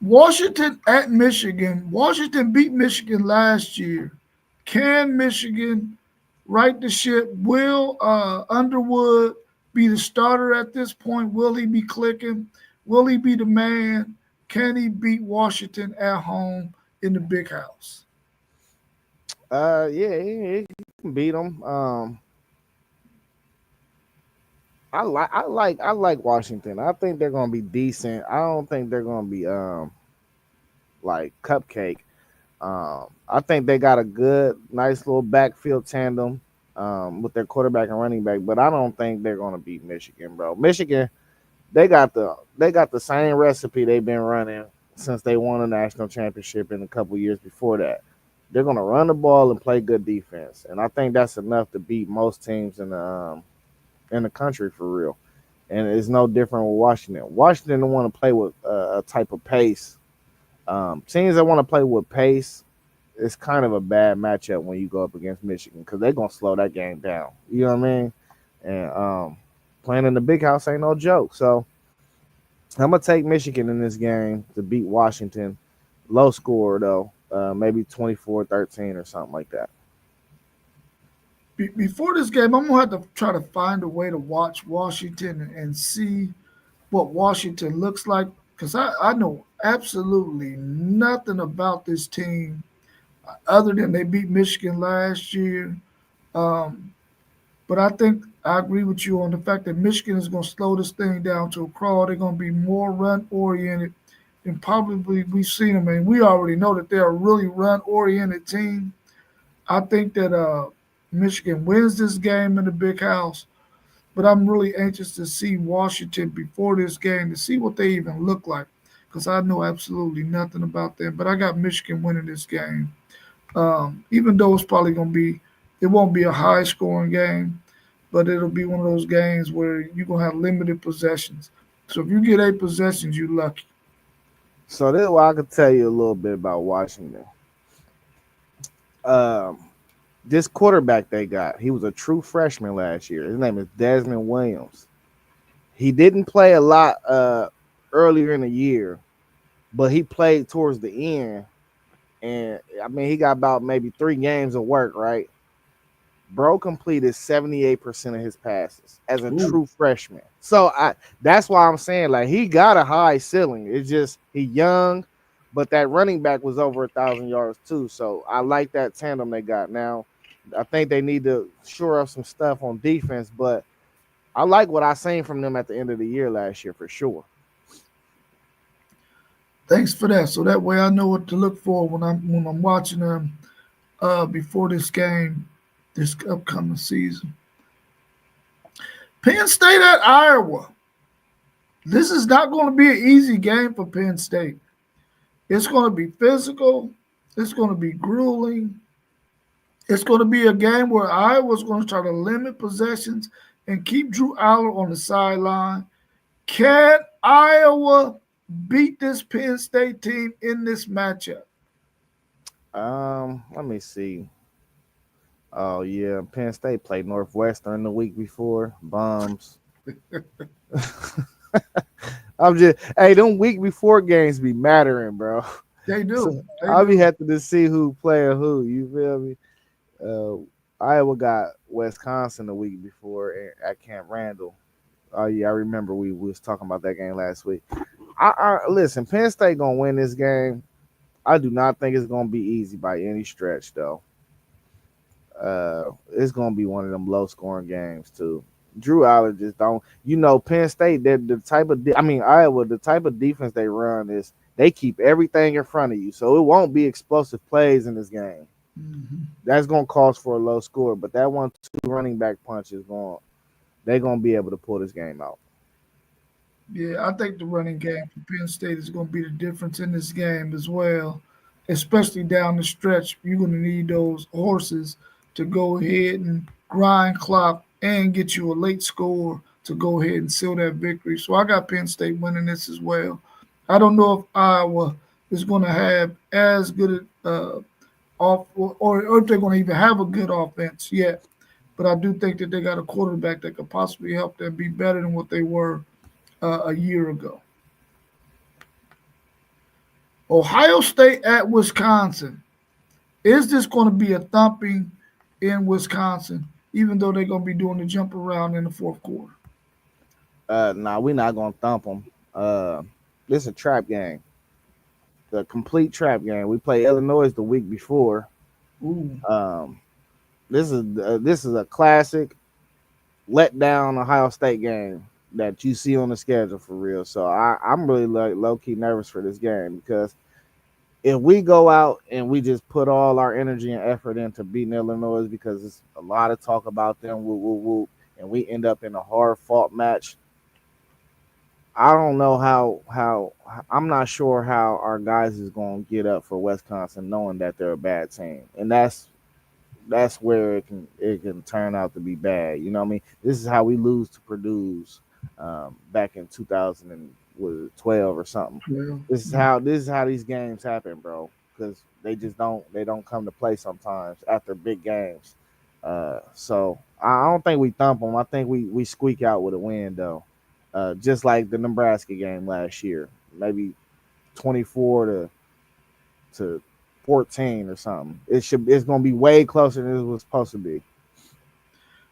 Washington at Michigan. Washington beat Michigan last year. Can Michigan right the ship? Will Underwood be the starter at this point? Will he be clicking? Will he be the man? Can he beat Washington at home in the big house? Yeah, he can beat them. I like Washington. I think they're gonna be decent. I don't think they're gonna be like cupcake. I think they got a good, nice little backfield tandem with their quarterback and running back, but I don't think they're gonna beat Michigan, bro. Michigan, they got the same recipe they've been running since they won a national championship in a couple years before that. They're gonna run the ball and play good defense, and I think that's enough to beat most teams in the country for real. And it's no different with Washington. Washington don't want to play with a type of pace. Teams that want to play with pace, it's kind of a bad matchup when you go up against Michigan because they're gonna slow that game down. You know what I mean? And playing in the big house ain't no joke. So I'm gonna take Michigan in this game to beat Washington. Low score though, maybe 24-13 or something like that. Before this game, I'm gonna have to try to find a way to watch Washington and see what Washington looks like because I know absolutely nothing about this team other than they beat Michigan last year. Um, but I think I agree with you on the fact that Michigan is going to slow this thing down to a crawl. They're going to be more run oriented than probably we've seen them. And we already know that they're a really run oriented team. I think that Michigan wins this game in the big house. But I'm really anxious to see Washington before this game to see what they even look like because I know absolutely nothing about them. But I got Michigan winning this game. Even though it's probably going to be, it won't be a high scoring game, but it'll be one of those games where you're going to have limited possessions. So if you get 8 possessions, you're lucky. So this is what I could tell you a little bit about Washington. Um, this quarterback they got, he was a true freshman last year. His name is Desmond Williams. He didn't play a lot earlier in the year, but he played towards the end. And I mean, he got about maybe 3 games of work, right? Bro completed 78% of his passes as a Ooh. true freshman. So that's why I'm saying like he got a high ceiling. It's just he young, but that running back was over 1,000 yards too. So I like that tandem they got now. I think they need to shore up some stuff on defense, but I like what I seen from them at the end of the year last year for sure. Thanks for that. So that way I know what to look for when I'm watching them before this game, this upcoming season. Penn State at Iowa. This is not going to be an easy game for Penn State. It's going to be physical. It's going to be grueling. It's going to be a game where Iowa's going to try to limit possessions and keep Drew Aller on the sideline. Can Iowa beat this Penn State team in this matchup? Let me see. Oh yeah, Penn State played Northwestern the week before. Bums. I'm just hey, them week before games be mattering, bro. They do. So They I'll be do. happy to see who playing who. You feel me? Iowa got Wisconsin the week before at Camp Randall. Oh yeah, I remember we was talking about that game last week. I listen, Penn State gonna win this game. I do not think it's gonna be easy by any stretch though. It's gonna be one of them low scoring games too. Drew Aller just don't. Penn State, the type of Iowa, the type of defense they run is they keep everything in front of you, so it won't be explosive plays in this game. Mhm. That's gonna cause for a low score, but that 1-2 running back punch is going. They're gonna be able to pull this game out. Yeah, I think the running game for Penn State is going to be the difference in this game as well, especially down the stretch. You're going to need those horses to go ahead and grind clock and get you a late score to go ahead and seal that victory. So I got Penn State winning this as well. I don't know if Iowa is going to have as good or if they're going to even have a good offense yet. But I do think that they got a quarterback that could possibly help them be better than what they were a year ago. Ohio State at Wisconsin. Is this going to be a thumping in Wisconsin, even though they're going to be doing the jump around in the fourth quarter? Nah, we're not gonna thump them. This is a trap game, the complete trap game. We play Illinois the week before. Ooh, Um, this is a classic let down Ohio State game that you see on the schedule for real. So I'm really like low key nervous for this game because if we go out and we just put all our energy and effort into beating Illinois because it's a lot of talk about them, woo woo woo, and we end up in a hard fought match. I don't know how I'm not sure how our guys is going to get up for Wisconsin knowing that they're a bad team, and that's where it can turn out to be bad. You know what I mean? This is how we lose to Purdue's back in 2012 or something. well, This is how these games happen, bro. Because they don't come to play sometimes after big games. So I don't think we thump them. I think we squeak out with a win though. Just like the Nebraska game last year, maybe 24 to 14 or something. It's gonna be way closer than it was supposed to be.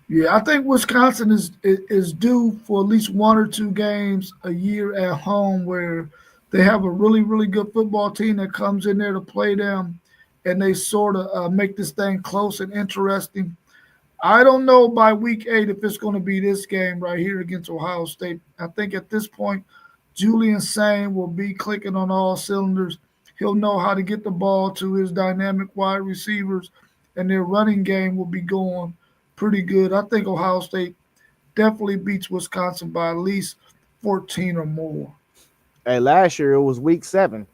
yeah, I think Wisconsin is due for at least one or two games a year at home where they have a really good football team that comes in there to play them, and they sort of make this thing close and interesting. I don't know by week 8 if it's going to be this game right here against Ohio State. I think at this point, Julian Sain will be clicking on all cylinders. He'll know how to get the ball to his dynamic wide receivers, and their running game will be going pretty good. I think Ohio State definitely beats Wisconsin by at least 14 or more. Hey, last year it was week 7.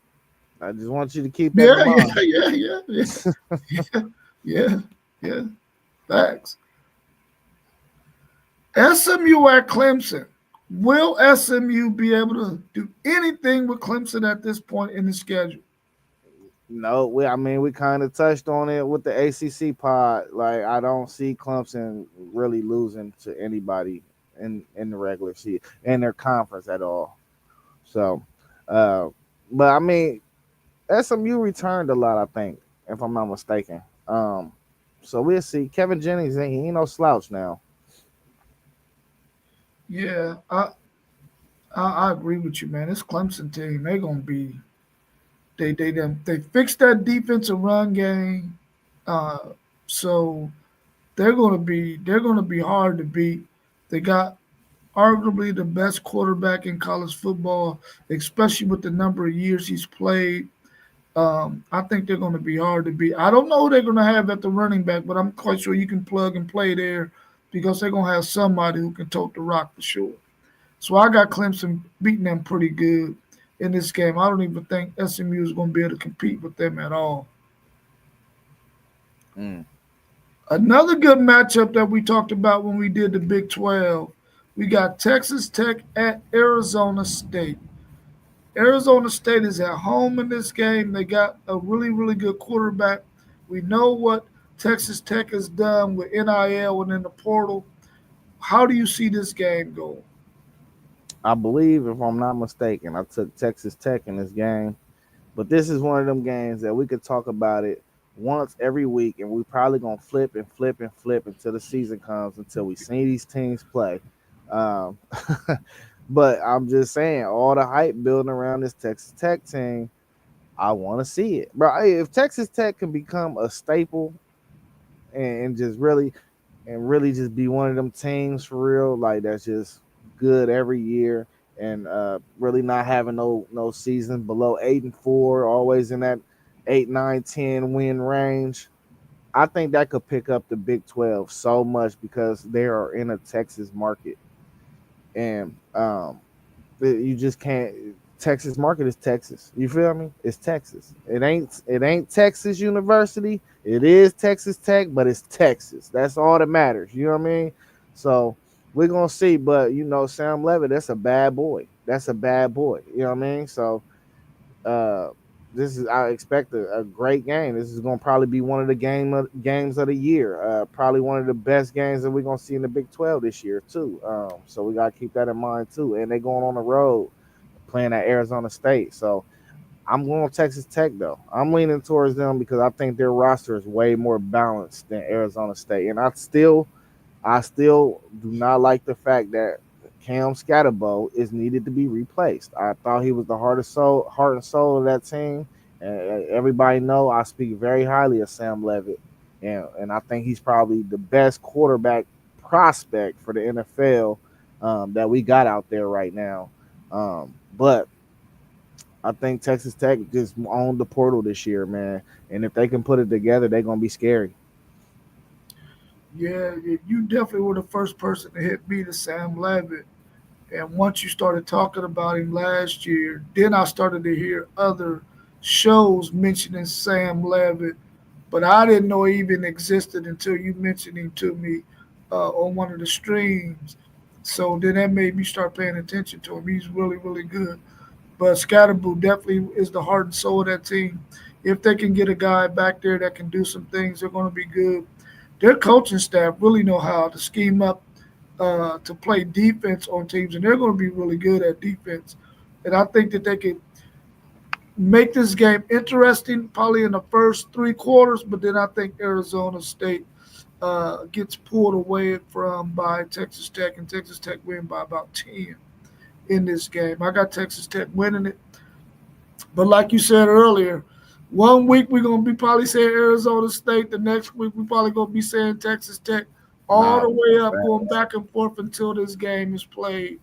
I just want you to keep that in Yeah, mind. yeah, yeah, yeah. Facts. SMU at Clemson. Will SMU be able to do anything with Clemson at this point in the schedule? No, we kind of touched on it with the ACC pod. Like, I don't see Clemson really losing to anybody in the regular season in their conference at all. So, uh, but SMU returned a lot, I think, if I'm not mistaken. So we'll see. Kevin Jennings, he ain't no slouch now. Yeah, I agree with you, man. This Clemson team, they're gonna be they fixed that defensive run game, uh, so they're gonna be hard to beat. They got arguably the best quarterback in college football, especially with the number of years he's played. I think they're going to be hard to beat. I don't know who they're going to have at the running back, but I'm quite sure you can plug and play there because they're going to have somebody who can tote the rock for sure. So I got Clemson beating them pretty good in this game. I don't even think SMU is going to be able to compete with them at all. Mm. Another good matchup that we talked about when we did the Big 12, we got Texas Tech at Arizona State. Arizona State is at home in this game. They got a really good quarterback. We know what Texas Tech has done with NIL and in the portal. How do you see this game going? I believe, if I'm not mistaken, I took Texas Tech in this game. But this is one of them games that we could talk about it once every week, and we probably gonna flip and flip and flip until the season comes, until we see these teams play. Um, but I'm just saying, all the hype building around this Texas Tech team, I want to see it, bro. If Texas Tech can become a staple and just really and really just be one of them teams for real, like that's just good every year, and really not having no season below 8-4, always in that 8, 9, 10 win range. I think that could pick up the Big 12 so much because they are in a Texas market, and you just can't. Texas market is Texas. You feel me? It's Texas. It ain't Texas University. It is Texas Tech, but it's Texas. That's all that matters. You know what I mean? So we're gonna see. But Sam Levitt, that's a bad boy. That's a bad boy. You know what I mean? So uh, this is I expect a great game. This is gonna probably be one of the games of the year. Probably one of the best games that we're gonna see in the Big 12 this year too. So we gotta keep that in mind too. And they going on the road playing at Arizona State. So I'm going with Texas Tech though. I'm leaning towards them because I think their roster is way more balanced than Arizona State. And I still do not like the fact that Cam Scatterbo is needed to be replaced. I thought he was the heart and soul of that team. And everybody know I speak very highly of Sam Levitt, and I think he's probably the best quarterback prospect for the NFL that we got out there right now. But I think Texas Tech just owned the portal this year, man. And if they can put it together, they're gonna be scary. Yeah, you definitely were the first person to hit me to Sam Levitt. And once you started talking about him last year, then I started to hear other shows mentioning Sam Levitt, but I didn't know he even existed until you mentioned him to me on one of the streams. So then that made me start paying attention to him. He's really, really good. But Scatterboo definitely is the heart and soul of that team. If they can get a guy back there that can do some things, they're going to be good. Their coaching staff really know how to scheme up to play defense on teams, and they're going to be really good at defense. And I think that they could make this game interesting, probably in the first 3 quarters. But then I think Arizona State gets pulled away from by Texas Tech, and Texas Tech win by about 10 in this game. I got Texas Tech winning it. But like you said earlier, one week we're gonna be probably saying Arizona State. The next week we're probably gonna be saying Texas Tech. All Nah, the way up, going back and forth until this game is played.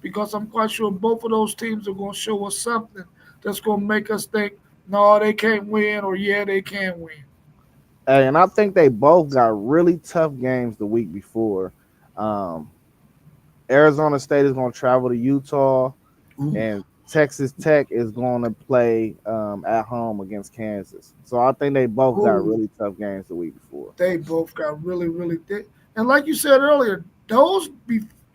Because I'm quite sure both of those teams are gonna show us something that's gonna make us think, no, they can't win, or yeah, they can win. and I think they both got really tough games the week before. Um, Arizona State is going to travel to Utah, Ooh. and Texas Tech is going to play at home against Kansas. So I think they both got Ooh, really tough games the week before. they both got really, really thick. And like you said earlier, those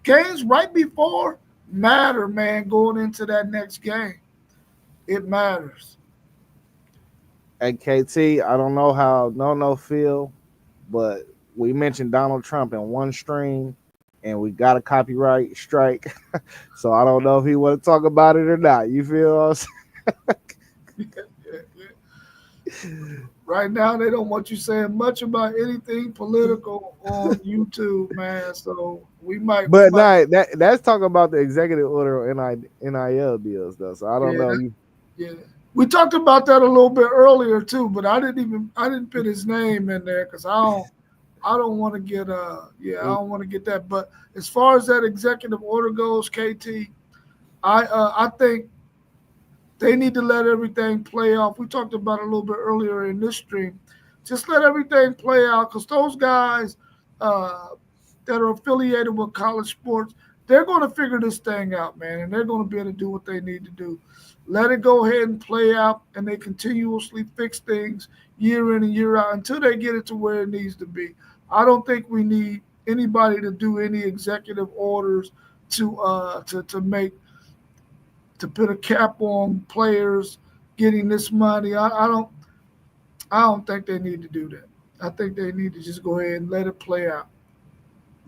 games right before matter, man, going into that next game. It matters. At KT, I don't know how no feel, but we mentioned Donald Trump in one stream, and we got a copyright strike. So I don't know if he want to talk about it or not. You feel us? Right now, they don't want you saying much about anything political on YouTube, man. So we But might, nah, that's talking about the executive order on NIL deals though. So I don't yeah, know. You yeah. We talked about that a little bit earlier too, but I didn't put his name in there because I don't want to get I don't want to get that. But as far as that executive order goes, KT, I think they need to let everything play off. We talked about it a little bit earlier in this stream. Just let everything play out because those guys uh, that are affiliated with college sports, they're going to figure this thing out, man, and they're going to be able to do what they need to do. Let it go ahead and play out, and they continuously fix things year in and year out until they get it to where it needs to be. I don't think we need anybody to do any executive orders to make to put a cap on players getting this money. I don't think they need to do that. I think they need to just go ahead and let it play out.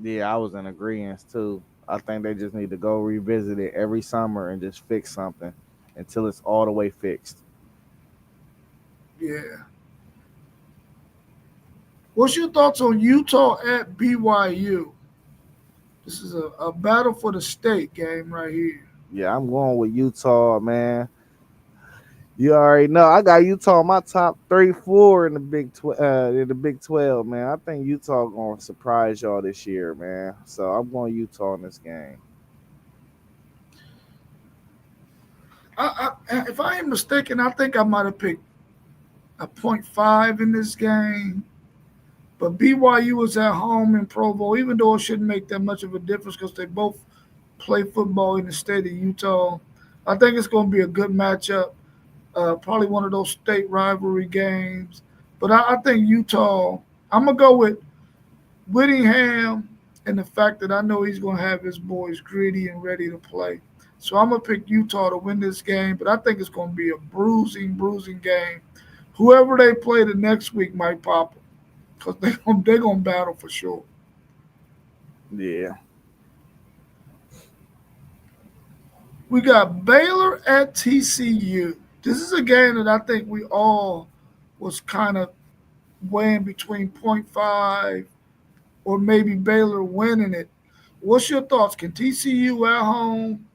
Yeah, I was in agreement too. I think they just need to go revisit it every summer and just fix something until it's all the way fixed. Yeah. What's your thoughts on Utah at BYU? This is a battle for the state game right here. Yeah, I'm going with Utah, man. You already know. I got Utah in my top 3, 4 in the Big 12, man. I think Utah gonna surprise y'all this year, man. So I'm going Utah in this game. If I ain't mistaken, I think I might have picked a .5 in this game. But BYU was at home in Provo, even though it shouldn't make that much of a difference because they both play football in the state of Utah. I think it's going to be a good matchup. Probably one of those state rivalry games. But I think Utah, I'm going to go with Whittingham and the fact that I know he's going to have his boys gritty and ready to play. So I'm going to pick Utah to win this game, but I think it's going to be a bruising game. Whoever they play the next week might pop them because they're going to battle for sure. Yeah. We got Baylor at TCU. This is a game that I think we all was kind of weighing between .5 or maybe Baylor winning it. What's your thoughts? Can TCU at home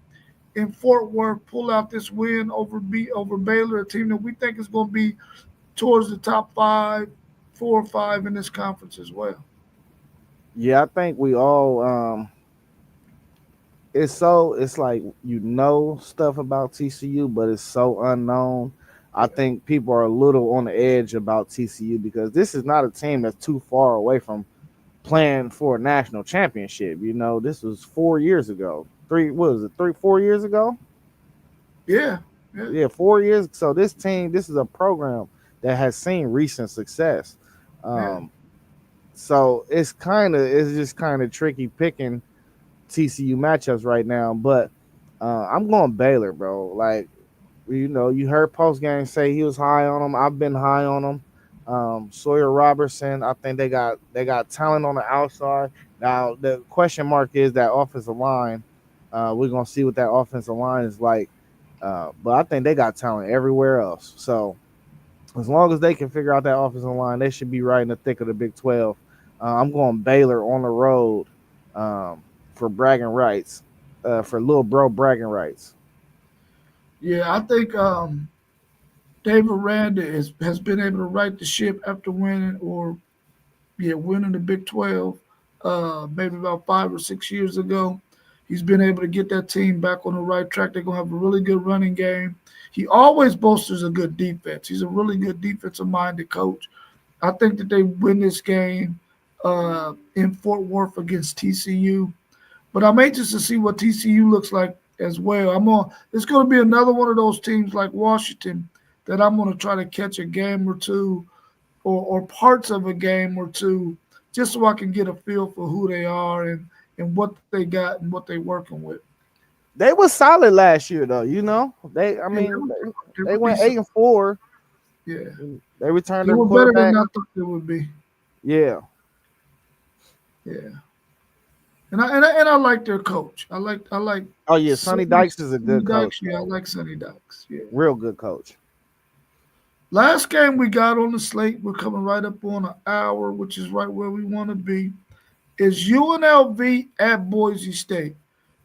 in Fort Worth pull out this win over Baylor, a team that we think is going to be towards the top 4 or 5 in this conference as well? Yeah, I think we all it's like stuff about TCU, but it's so unknown. I think people are a little on the edge about TCU because this is not a team that's too far away from playing for a national championship. This was 4 years ago. What was it, 4 years ago? Yeah, yeah, Yeah, 4 years. So this is a program that has seen recent success. yeah. Um, so it's just kind of tricky picking TCU matchups right now, but I'm going Baylor, bro. Like, you heard post game say he was high on them. I've been high on them. Sawyer Robertson, I think they got talent on the outside. Now the question mark is that offensive line. We're gonna see what that offensive line is like. But I think they got talent everywhere else. So as long as they can figure out that offensive line, they should be right in the thick of the Big 12. I'm going Baylor on the road um, for bragging rights, for little bro bragging rights. Yeah, I think Dave Aranda has been able to right the ship after winning or winning the Big 12 maybe about 5 or 6 years ago. He's been able to get that team back on the right track. They're going to have a really good running game. He always bolsters a good defense. He's a really good defensive minded coach. I think that they win this game in Fort Worth against TCU. But I'm anxious to see what TCU looks like as well. It's going to be another one of those teams like Washington that I'm going to try to catch a game or two or parts of a game or two just so I can get a feel for who they are and what they got and what they're working with. They was solid last year, though. They, I Yeah, mean, they they were went decent. 8-4. Yeah, They returned they their were better than quarterback. I thought they would be. Yeah. Yeah, and I like their coach. I like Oh yeah, Sonny Sonny, Dykes is a Sonny good coach, Dykes. Yeah, I bro. like Sonny Dykes. Yeah. Real good coach. Last game we got on the slate, we're coming right up on an hour, which is right where we want to be, is UNLV at Boise State.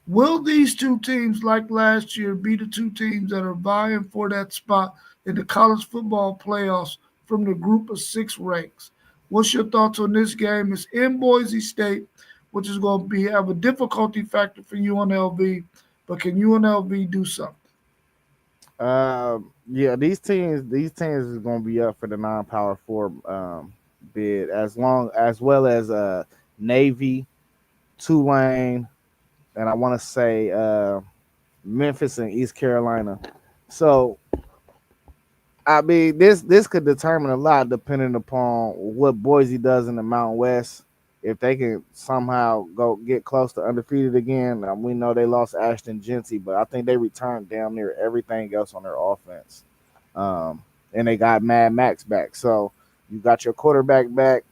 Will these two teams, like last year, be the two teams that are vying for that spot in the college football playoffs from the group of 6 ranks? What's your thoughts on this game? It's in Boise State, which is going to be have a difficulty factor for UNLV, but can UNLV do something? Yeah, these teams is gonna be up for the non-power four bid as well as Navy, Tulane, and I want to say Memphis and East Carolina. So I mean, this could determine a lot depending upon what Boise does in the Mountain West. If they can somehow go get close to undefeated again, we know they lost Ashton Genty, but I think they returned down near everything else on their offense, um, and they got Mad Max back. So you got your quarterback back.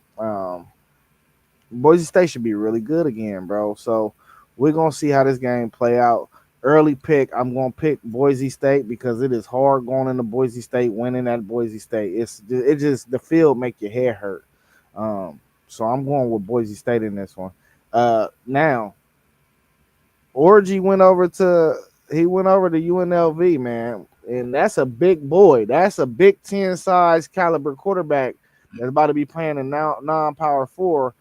Boise State should be really good again, bro. So we're gonna see how this game play out. Early pick, I'm gonna pick Boise State because it is hard going into Boise State, winning at Boise State. It just the field make your hair hurt. So I'm going with Boise State in this one. Now Orgy went over to UNLV, man, and that's a big boy. That's a Big Ten size caliber quarterback that's about to be playing a now non-power four.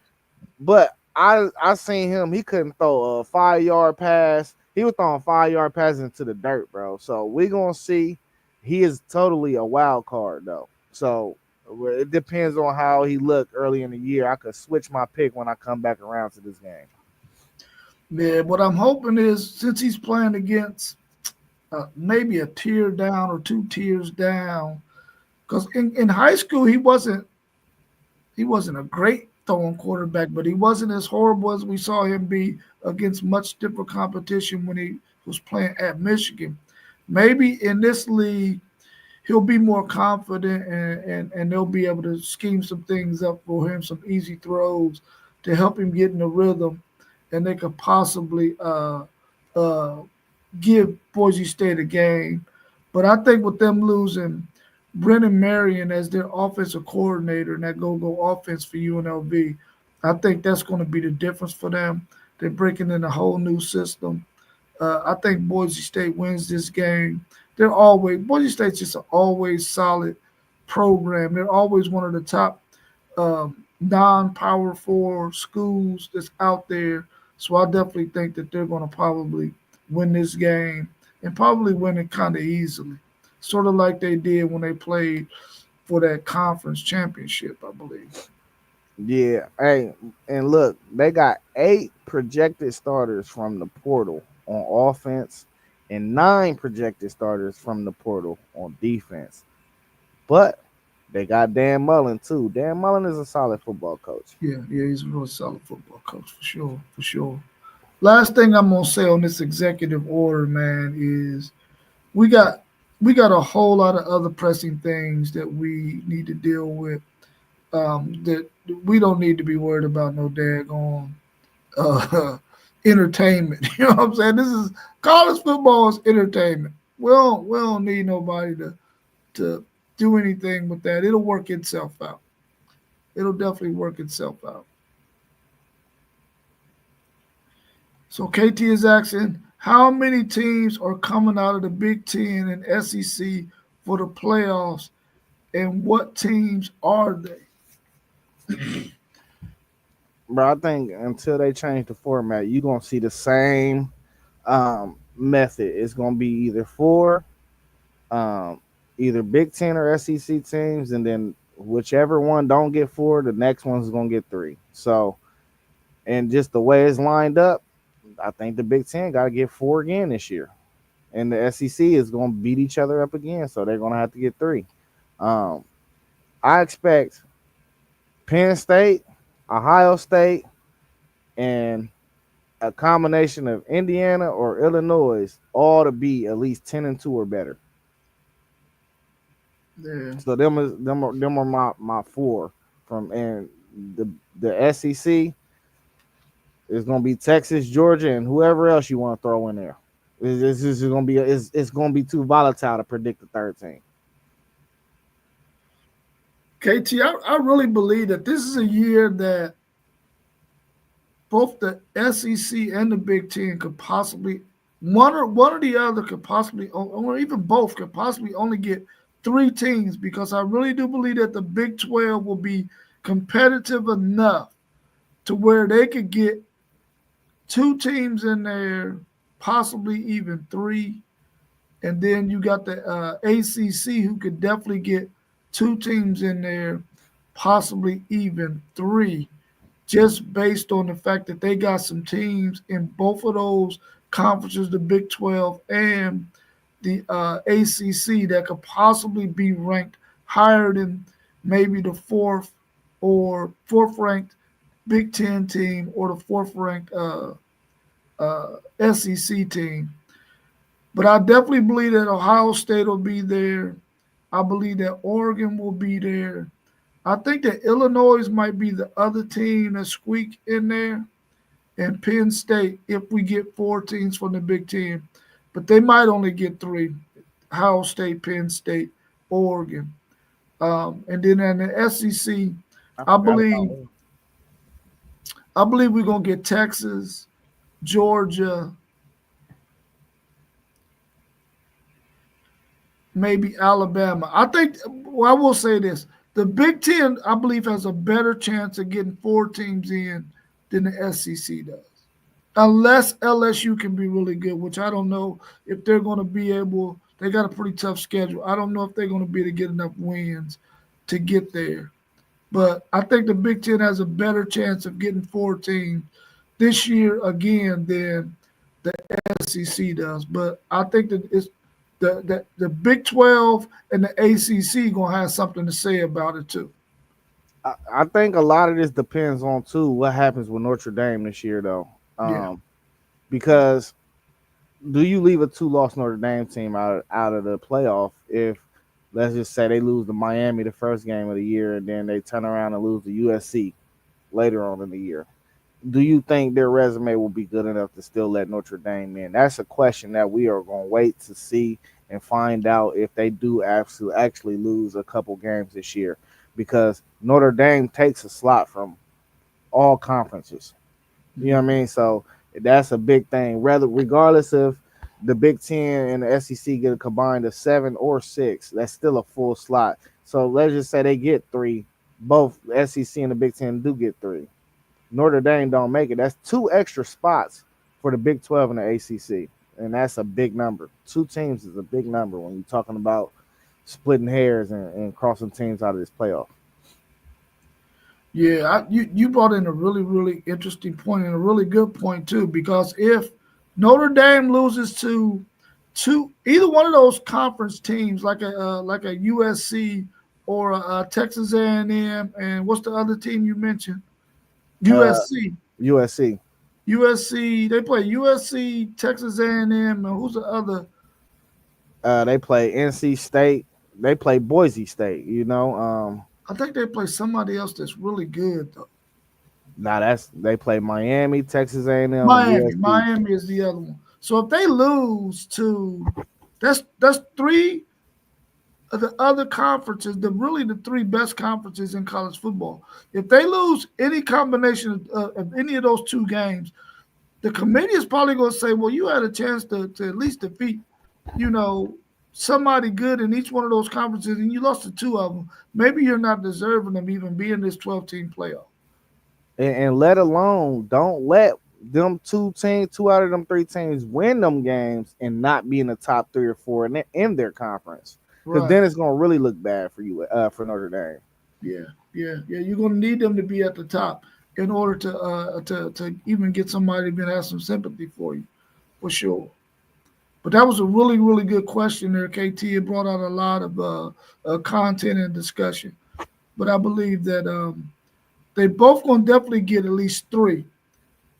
But I seen him. He couldn't throw a 5 yard pass. He was throwing 5 yard passes into the dirt, bro. So we gonna see. He is totally a wild card though. So it depends on how he looked early in the year. I could switch my pick when I come back around to this game. Yeah, what I'm hoping is since he's playing against maybe a tier down or two tiers down, because in high school he wasn't a great throwing quarterback, but he wasn't as horrible as we saw him be against much stiffer competition when he was playing at Michigan. Maybe in this league he'll be more confident and they'll be able to scheme some things up for him, some easy throws to help him get in the rhythm, and they could possibly uh, give Boise State a game. But I think with them losing Brennan Marion as their offensive coordinator and that go offense for UNLV, I think that's going to be the difference for them. They're breaking in a whole new system. I think Boise State wins this game. They're always Boise State's just an always solid program. They're always one of the top non-power four schools that's out there. So I definitely think that they're going to probably win this game and probably win it kind of easily, sort of like they did when they played for that conference championship, I believe. Yeah, hey, and look, they got 8 projected starters from the portal on offense and 9 projected starters from the portal on defense. But they got Dan Mullen too. Dan Mullen is a solid football coach. Yeah, he's a really solid football coach for sure, for sure. Last thing I'm gonna say on this executive order, man, is we got we got a whole lot of other pressing things that we need to deal with. That we don't need to be worried about no daggone uh, entertainment. You know what I'm saying? This is college football is entertainment. We don't need nobody to do anything with that. It'll work itself out. It'll definitely work itself out. So KT is asking, how many teams are coming out of the Big Ten and SEC for the playoffs, and what teams are they? But I think until they change the format, you're gonna see the same method. It's gonna be either four, um, either Big Ten or SEC teams, and then whichever one don't get four, the next one's gonna get three. So, and just the way it's lined up, I think the Big Ten got to get four again this year, and the SEC is gonna beat each other up again, so they're gonna have to get three. Um, I expect Penn State, Ohio State, and a combination of Indiana or Illinois all to be at least 10-2 or better. Yeah. So them are my four from, and the SEC is gonna be Texas, Georgia, and whoever else you want to throw in there. It's gonna be it's gonna be too volatile to predict the third team. KT, I really believe that this is a year that both the SEC and the Big Ten could possibly one or the other could possibly, or even both could possibly only get three teams, because I really do believe that the Big 12 will be competitive enough to where they could get two teams in there, possibly even three, and then you got the ACC who could definitely get two teams in there, possibly even three, just based on the fact that they got some teams in both of those conferences, the Big 12 and the ACC, that could possibly be ranked higher than maybe the fourth ranked Big 10 team or the fourth ranked SEC team. But I definitely believe that Ohio State will be there. I believe that Oregon will be there. I think that Illinois might be the other team that squeak in there, and Penn State if we get four teams from the Big Ten. But they might only get three: Ohio State, Penn State, Oregon. And then in the SEC, I I forgot about believe me. I believe we're gonna get Texas, Georgia, maybe Alabama. I think. Well, I will say this: the Big Ten, I believe, has a better chance of getting four teams in than the SEC does, unless LSU can be really good, which I don't know if they're going to be able. They got a pretty tough schedule. I don't know if they're going to be able to get enough wins to get there. But I think the Big Ten has a better chance of getting four teams this year again than the SEC does. But I think that it's the Big 12 and the ACC gonna have something to say about it too. I think a lot of this depends on too what happens with Notre Dame this year, though, Yeah, because do you leave a two-loss Notre Dame team out of the playoff if, let's just say, they lose to Miami the first game of the year and then they turn around and lose to USC later on in the year? Do you think their resume will be good enough to still let Notre Dame in? That's a question that we are going to wait to see and find out if they do actually lose a couple games this year, because Notre Dame takes a slot from all conferences. You know what I mean? So that's a big thing. Regardless of the Big Ten and the SEC get a combined of 7 or 6, that's still a full slot. So let's just say they get 3. Both the SEC and the Big Ten do get 3. Notre Dame don't make it. That's 2 extra spots for the Big 12 and the ACC, and that's a big number. 2 teams is a big number when you're talking about splitting hairs and crossing teams out of this playoff. yeah. You brought in a really interesting point and a really good point too, because if Notre Dame loses to either one of those conference teams, like a USC or a Texas A&M, and what's the other team you mentioned? Uh, USC. USC. USC. They play USC, Texas A&M, and who's the other? They play NC State. They play Boise State. I think they play somebody else that's really good though. Now they play Miami, Texas A&M, and Miami. USC. Miami is the other one. So if they lose to, that's three of the other conferences, the three best conferences in college football. If they lose any combination of any of those two games, the committee is probably going to say, well, you had a chance to at least defeat, you know, somebody good in each one of those conferences, and you lost to two of them. Maybe you're not deserving of even being this 12-team playoff. And let alone don't let them 2 out of them 3 teams win them games and not be in the top 3 or 4 in their conference, because Right. then it's gonna really look bad for you, for Notre Dame. Yeah. You're going to need them to be at the top in order to even get somebody to have some sympathy for you, for sure. But that was a really good question there, KT. It brought out a lot of content and discussion. But I believe that they both going to definitely get at least three.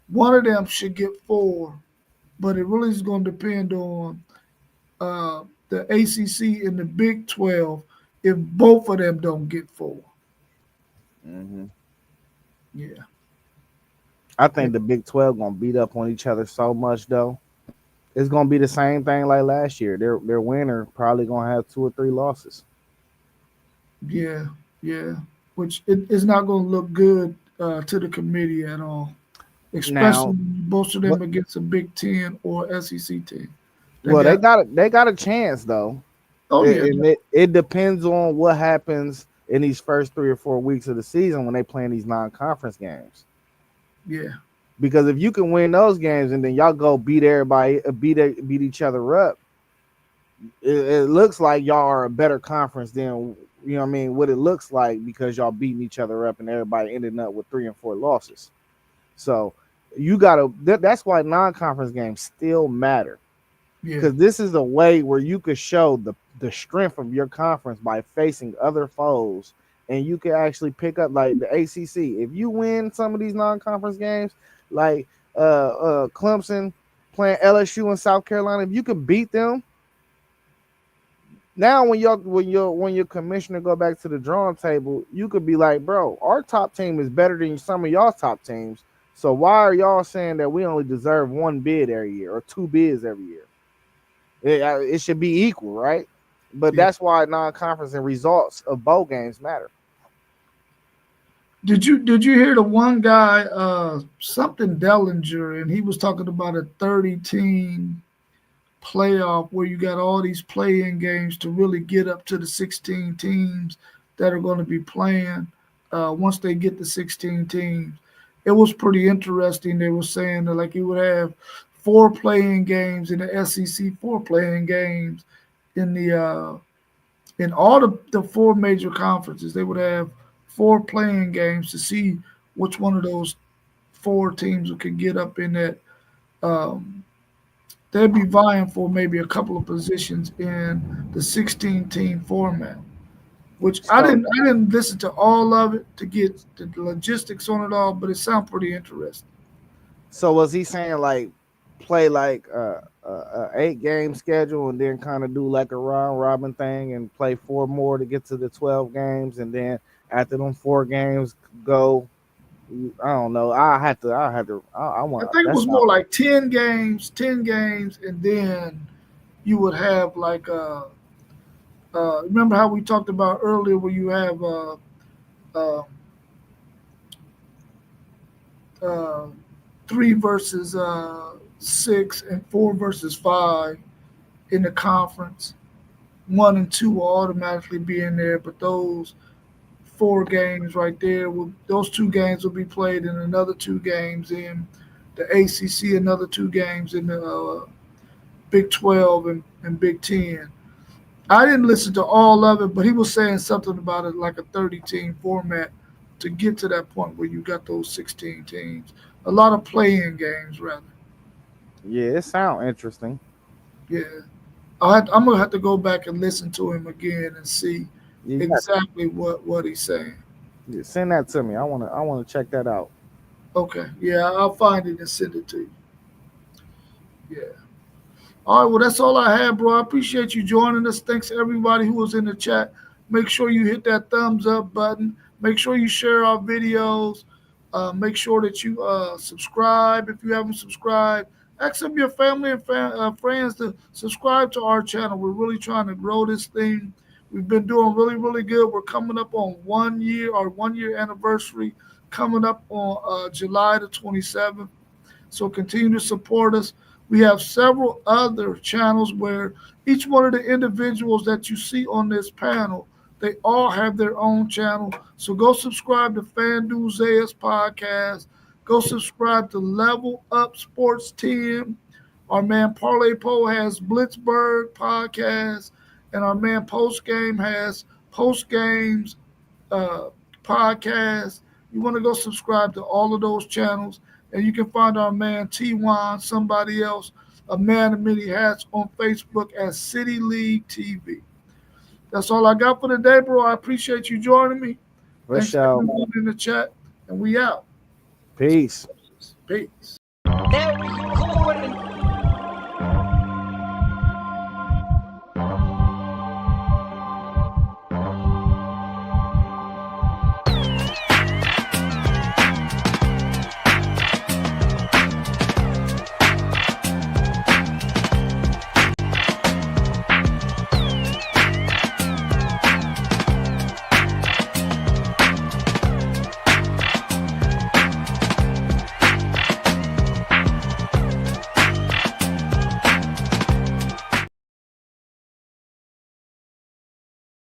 One of them should get four, but it really is going to depend on the ACC and the Big 12 if both of them don't get four. Hmm. Yeah. I think the Big 12 gonna beat up on each other so much though. It's gonna be the same thing like last year. Their winner probably gonna have 2 or 3 losses. Yeah, yeah, which it is not going to look good to the committee at all, especially Now, most of them what? against a Big Ten or SEC team. They Well, got, they got a chance though. oh yeah, It depends on what happens in these first 3 or 4 weeks of the season when they playing these non-conference games. yeah, Because if you can win those games and then y'all go beat everybody, beat each other up, it looks like y'all are a better conference than, you know what I mean, what it looks like, because y'all beating each other up and everybody ending up with 3 and 4 losses. So you gotta. That's why non-conference games still matter, yeah, because this is a way where you could show the strength of your conference by facing other foes, and you can actually pick up like the ACC. If you win some of these non-conference games, like Clemson playing LSU and South Carolina, if you could beat them, now when your commissioner go back to the drawing table, you could be like, bro, our top team is better than some of y'all's top teams. So why are y'all saying that we only deserve 1 bid every year or 2 bids every year? It should be equal, right? But yeah. that's why non-conference and results of bowl games matter. Did you hear the one guy something Dellinger, and he was talking about a 30-team playoff where you got all these play-in games to really get up to the 16 teams that are going to be playing. Once they get the 16 teams, it was pretty interesting. They were saying that like you would have four playing games in the SEC, four playing games in all the four major conferences. They would have four playing games to see which one of those four teams could get up in that. Um, they'd be vying for maybe a couple of positions in the 16 team format. Which So I didn't listen to all of it to get the logistics on it all, but it sounded pretty interesting. so was he saying like play like a 8 game schedule and then kind of do like a round robin thing and play four more to get to the 12 games and then after them 4 games go. I don't know. I I want think it that's was not. more like 10 games, and then you would have like remember how we talked about earlier where you have uh, uh, three versus six and four versus five in the conference. One and two will automatically be in there, but those four games right there will those two games will be played in another two games in the ACC, another two games in the Big 12 and Big 10. I didn't listen to all of it, but he was saying something about it like a 30 team format to get to that point where you got those 16 teams. A lot of playing games, rather. Yeah, it sound interesting. Yeah. I'm going to have to go back and listen to him again and see You got exactly what he's saying. yeah, send that to me. I wanna check that out. Okay. Yeah, I'll find it and send it to you. Yeah. All right, well, that's all I have, bro. I appreciate you joining us. Thanks to everybody who was in the chat. Make sure you hit that thumbs up button. Make sure you share our videos. Make sure that you subscribe if you haven't subscribed. Ask some of your family and friends to subscribe to our channel. We're really trying to grow this thing. We've been doing really, really good. We're coming up on 1 year, our 1 year anniversary, coming up on July the 27th. So continue to support us. We have several other channels where each one of the individuals that you see on this panel, they all have their own channel. So go subscribe to FanDuel Zayas podcast. Go subscribe to Level Up Sports Team. Our man Parlay Poe has Blitzburg podcast, and our man Post Game has Post Games uh, podcast. You want to go subscribe to all of those channels, and you can find our man T1, somebody else, a man of many hats on Facebook at City League TV. That's all I got for today, bro. I appreciate you joining me. For Thanks sure. everyone in the chat, and we out. Peace. Peace.